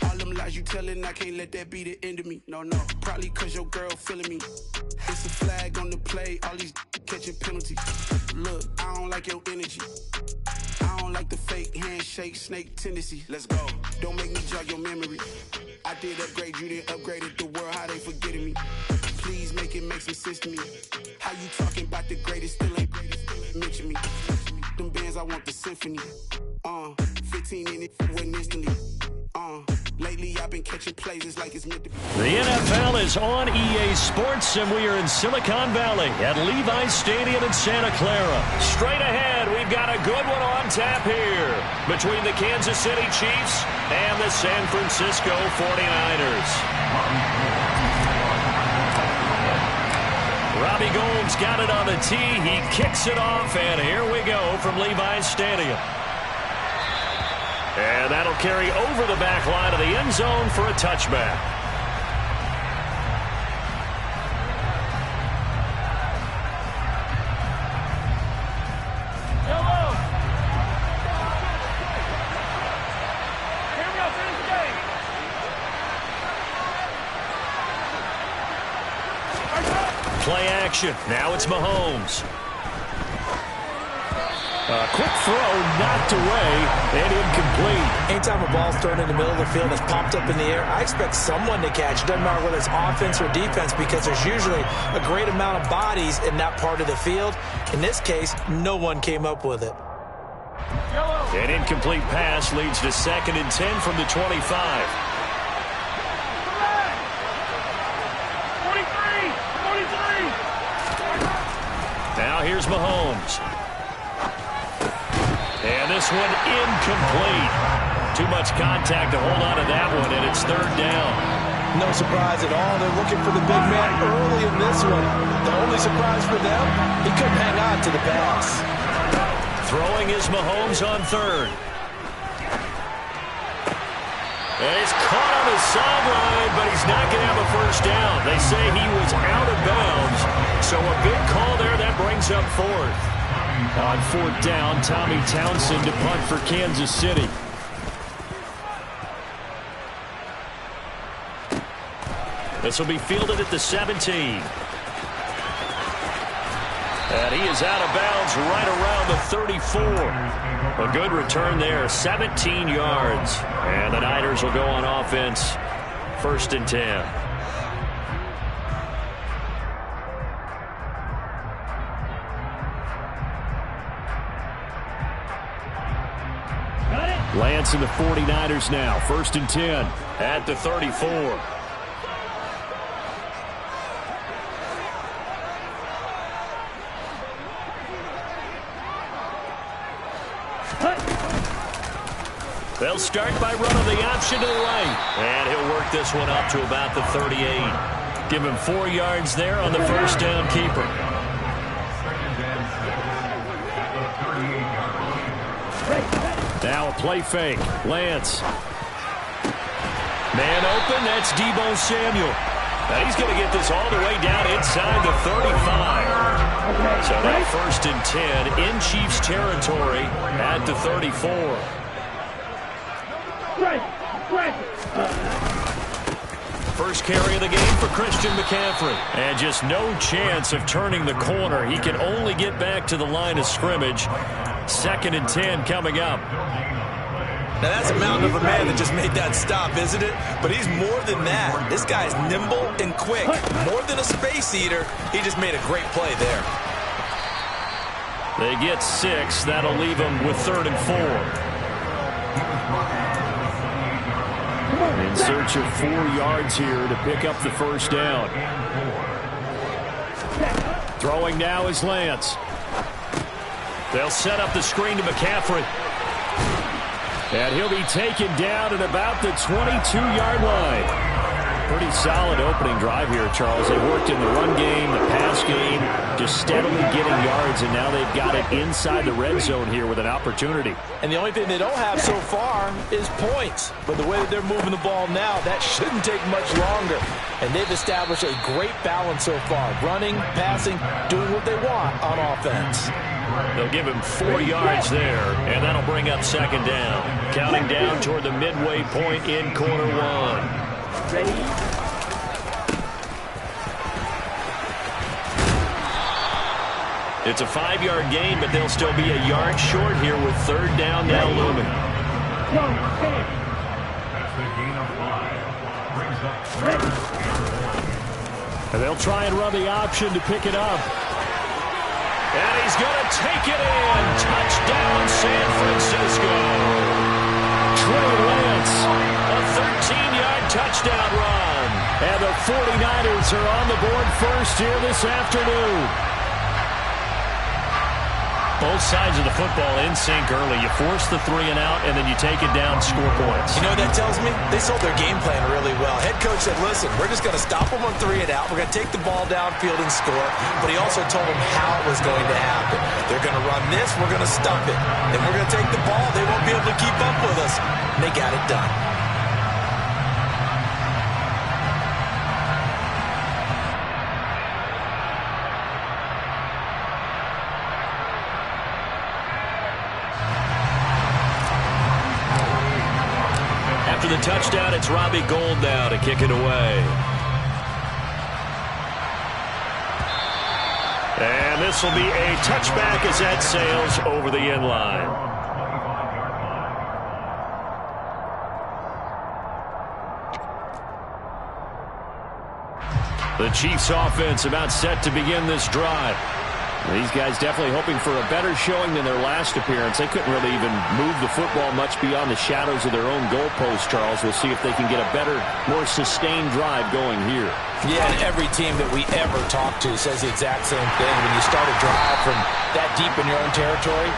All them lies you telling, I can't let that be the end of me. No, probably cause your girl feeling me. It's a flag on the play, all these catching penalties. Look, I don't like your energy. I don't like the fake handshake, snake tendency. Let's go. Don't make me jog your memory. I did upgrade, you didn't upgrade it. The world, how they forgetting me. Please make it make some sense to me. How you talking about the greatest, still ain't mention me. Them bands, I want the symphony. 15 in it, went instantly. Lately I've been catching plays, it's like it's meant to be. The NFL is on EA Sports, and we are in Silicon Valley at Levi's Stadium in Santa Clara. Straight ahead, we've got a good one on tap here between the Kansas City Chiefs and the San Francisco 49ers. Robbie Gould's got it on the tee. He kicks it off, and here we go from Levi's Stadium. And that'll carry over the back line of the end zone for a touchback. Play action. Now it's Mahomes. A quick throw, knocked away, and incomplete. Anytime a ball's thrown in the middle of the field and it's popped up in the air, I expect someone to catch it. Doesn't matter whether it's offense or defense, because there's usually a great amount of bodies in that part of the field. In this case, no one came up with it. An incomplete pass leads to 2nd and 10 from the 25. 43. Now here's Mahomes. And this one incomplete. Too much contact to hold on to that one, and it's 3rd down. No surprise at all. They're looking for the big man early in this one. The only surprise for them, he couldn't hang on to the pass. Throwing is Mahomes on 3rd. And he's caught on the sideline, but he's not going to have a first down. They say he was out of bounds, so a big call there that brings up 4th. On 4th down, Tommy Townsend to punt for Kansas City. This will be fielded at the 17. And he is out of bounds right around the 34. A good return there, 17 yards. And the Niners will go on offense, 1st and 10. Lance and the 49ers now, 1st and 10 at the 34. They'll start by running the option to the right. And he'll work this one up to about the 38. Give him 4 yards there on the first down keeper. Now a play fake. Lance. Man open. That's Deebo Samuel. Now he's going to get this all the way down inside the 35. So now 1st and 10 in Chiefs territory at the 34. First carry of the game for Christian McCaffrey. And just no chance of turning the corner. He can only get back to the line of scrimmage. 2nd and 10 coming up. Now that's a mountain of a man that just made that stop, isn't it? But he's more than that. This guy's nimble and quick. More than a space eater. He just made a great play there. They get 6. That'll leave them with 3rd and 4. In search of 4 yards here to pick up the first down. Throwing now is Lance. They'll set up the screen to McCaffrey. And he'll be taken down at about the 22-yard line. Pretty solid opening drive here, Charles. They worked in the run game, the pass game, just steadily getting yards, and now they've got it inside the red zone here with an opportunity. And the only thing they don't have so far is points. But the way that they're moving the ball now, that shouldn't take much longer. And they've established a great balance so far. Running, passing, doing what they want on offense. They'll give him 4 yards there, and that'll bring up second down. Counting down toward the midway point in quarter one. Ready? It's a 5-yard gain, but they'll still be a yard short here with third down now looming. That's the gain of 5. Brings up And they'll try and run the option to pick it up. And he's going to take it in. Touchdown, San Francisco. Trey Lance, a 13-yard touchdown run. And the 49ers are on the board first here this afternoon. Both sides of the football in sync early. You force the 3 and out, and then you take it down, score points. You know what that tells me? They sold their game plan really well. Head coach said, listen, we're just going to stop them on 3 and out. We're going to take the ball downfield and score. But he also told them how it was going to happen. They're going to run this. We're going to stump it. Then we're going to take the ball. They won't be able to keep up with us. And they got it done. After the touchdown, it's Robbie Gould now to kick it away. And this will be a touchback as that sails over the end line. The Chiefs offense about set to begin this drive. These guys definitely hoping for a better showing than their last appearance. They couldn't really even move the football much beyond the shadows of their own goalpost, Charles. We'll see if they can get a better, more sustained drive going here. Yeah, and every team that we ever talk to says the exact same thing. When you start a drive from that deep in your own territory,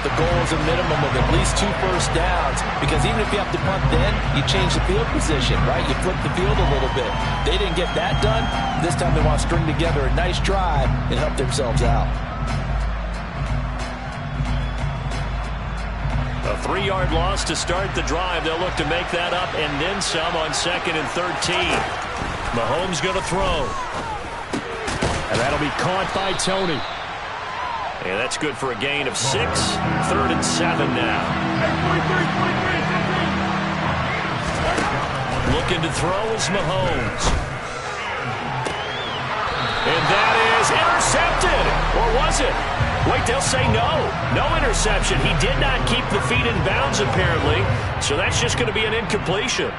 the goal is a minimum of at least 2 first downs, because even if you have to punt then, you change the field position, right? You flip the field a little bit. They didn't get that done. This time they want to string together a nice drive and help themselves out. A 3-yard loss to start the drive. They'll look to make that up and then some on 2nd and 13. Mahomes going to throw. And that'll be caught by Tony. And that's good for a gain of 6. 3rd and 7 now. Looking to throw is Mahomes. And that is intercepted. Or was it? Wait, they'll say no. No interception. He did not keep the feet in bounds, apparently. So that's just going to be an incompletion.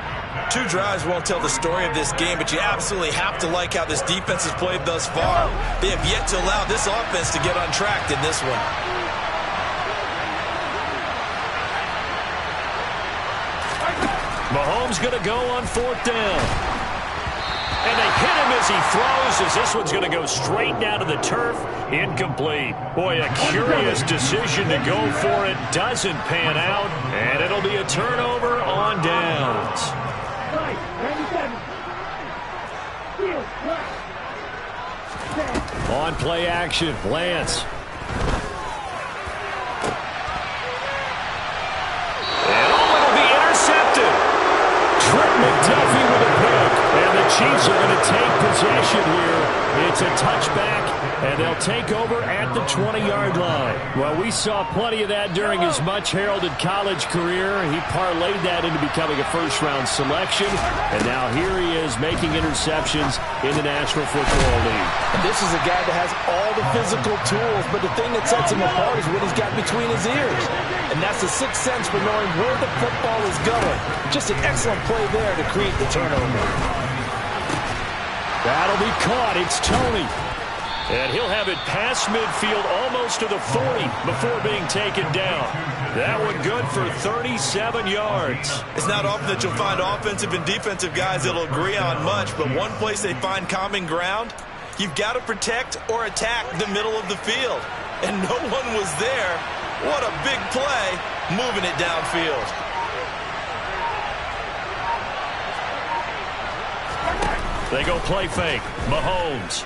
2 drives won't tell the story of this game, but you absolutely have to like how this defense has played thus far. They have yet to allow this offense to get on track in this one. Mahomes going to go on 4th down. And they hit him as he throws, as this one's going to go straight down to the turf. Incomplete. Boy, a curious decision to go for it. Doesn't pan out, and it'll be a turnover on downs. On play action, Lance. And it'll be intercepted. Trent McDuffie with a pick. And the Chiefs are going to take possession here. It's a touchback, and they'll take over at the 20-yard line. Well, we saw plenty of that during his much-heralded college career. He parlayed that into becoming a first-round selection, and now here he is making interceptions in the National Football League. And this is a guy that has all the physical tools, but the thing that sets him apart is what he's got between his ears. And that's the sixth sense for knowing where the football is going. Just an excellent play there to create the turnover. That'll be caught. It's Tony. And he'll have it past midfield almost to the 40 before being taken down. That one good for 37 yards. It's not often that you'll find offensive and defensive guys that'll agree on much, but one place they find common ground, you've got to protect or attack the middle of the field. and no one was there. What a big play, moving it downfield. They go play fake. Mahomes.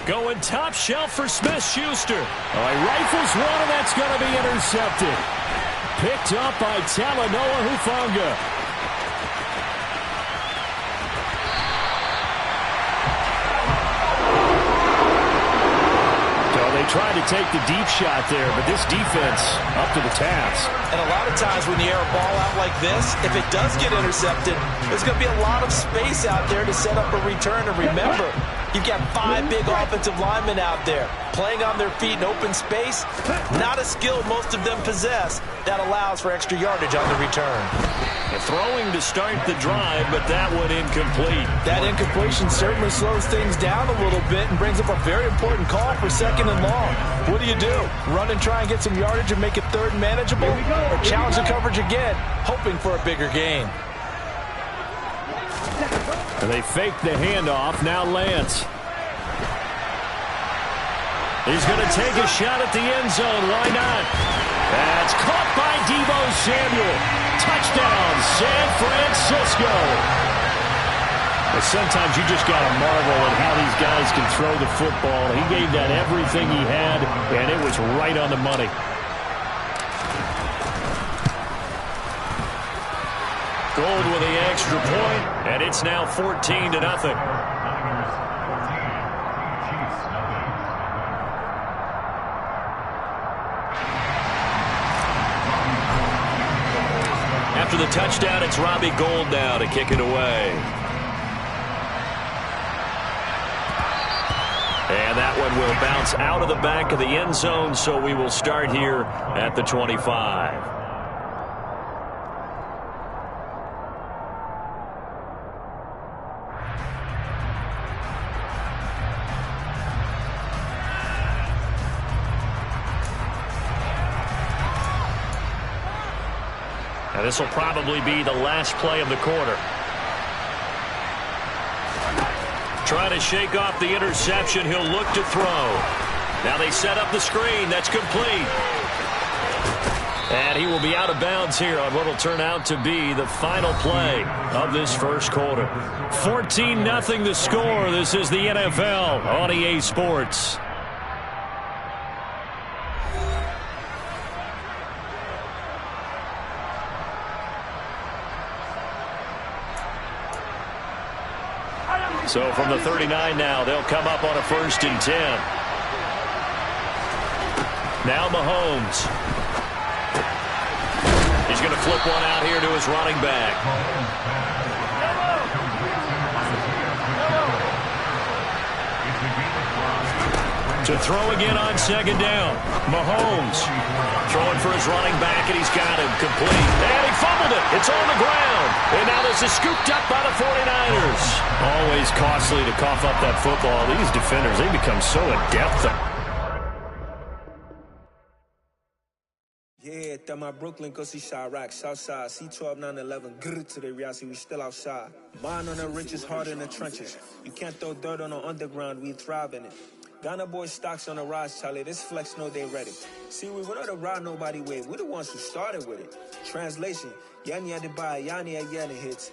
Going top shelf for Smith-Schuster. He rifles one, and that's going to be intercepted. Picked up by Talanoa Hufanga. They tried to take the deep shot there, but this defense up to the task. And a lot of times when you air a ball out like this, if it does get intercepted, there's going to be a lot of space out there to set up a return. And remember, you've got 5 big offensive linemen out there playing on their feet in open space. Not a skill most of them possess. That allows for extra yardage on the return. Throwing to start the drive, but that one incomplete. That incompletion certainly slows things down a little bit and brings up a very important call for 2nd and long. What do? Run and try and get some yardage and make it 3rd and manageable? Or challenge the coverage again, hoping for a bigger gain? And they fake the handoff. Now Lance. He's going to take a shot at the end zone. Why not? That's caught by Deebo Samuel. Touchdown, San Francisco. But sometimes you just got to marvel at how these guys can throw the football. He gave that everything he had, and it was right on the money. Gold with the extra point, and it's now 14-0. After the touchdown, it's Robbie Gould now to kick it away. And that one will bounce out of the back of the end zone, so we will start here at the 25. Now this will probably be the last play of the quarter. Trying to shake off the interception. He'll look to throw. Now they set up the screen. That's complete. And he will be out of bounds here on what will turn out to be the final play of this first quarter. 14-0 the score. This is the NFL on EA Sports. So from the 39 now, they'll come up on a 1st and 10. Now Mahomes. He's going to flip one out here to his running back. To throw again on 2nd down. Mahomes throwing for his running back, and he's got him complete. And he fumbled it. It's on the ground. And now this is scooped up by the 49ers. Always costly to cough up that football. These defenders, they become so adept. Yeah, that my Brooklyn, go see Chirac, Southside, C12, 911, grrr to the reality, we still outside. Buying on the riches, hard in the trenches. You can't throw dirt on the underground, we thrive in it. Ghana boys stocks on the rise, Charlie. This flex know they ready. See, we went on the ride nobody wave. We're the ones who started with it. Translation, Yani had to buy, Yani had hits.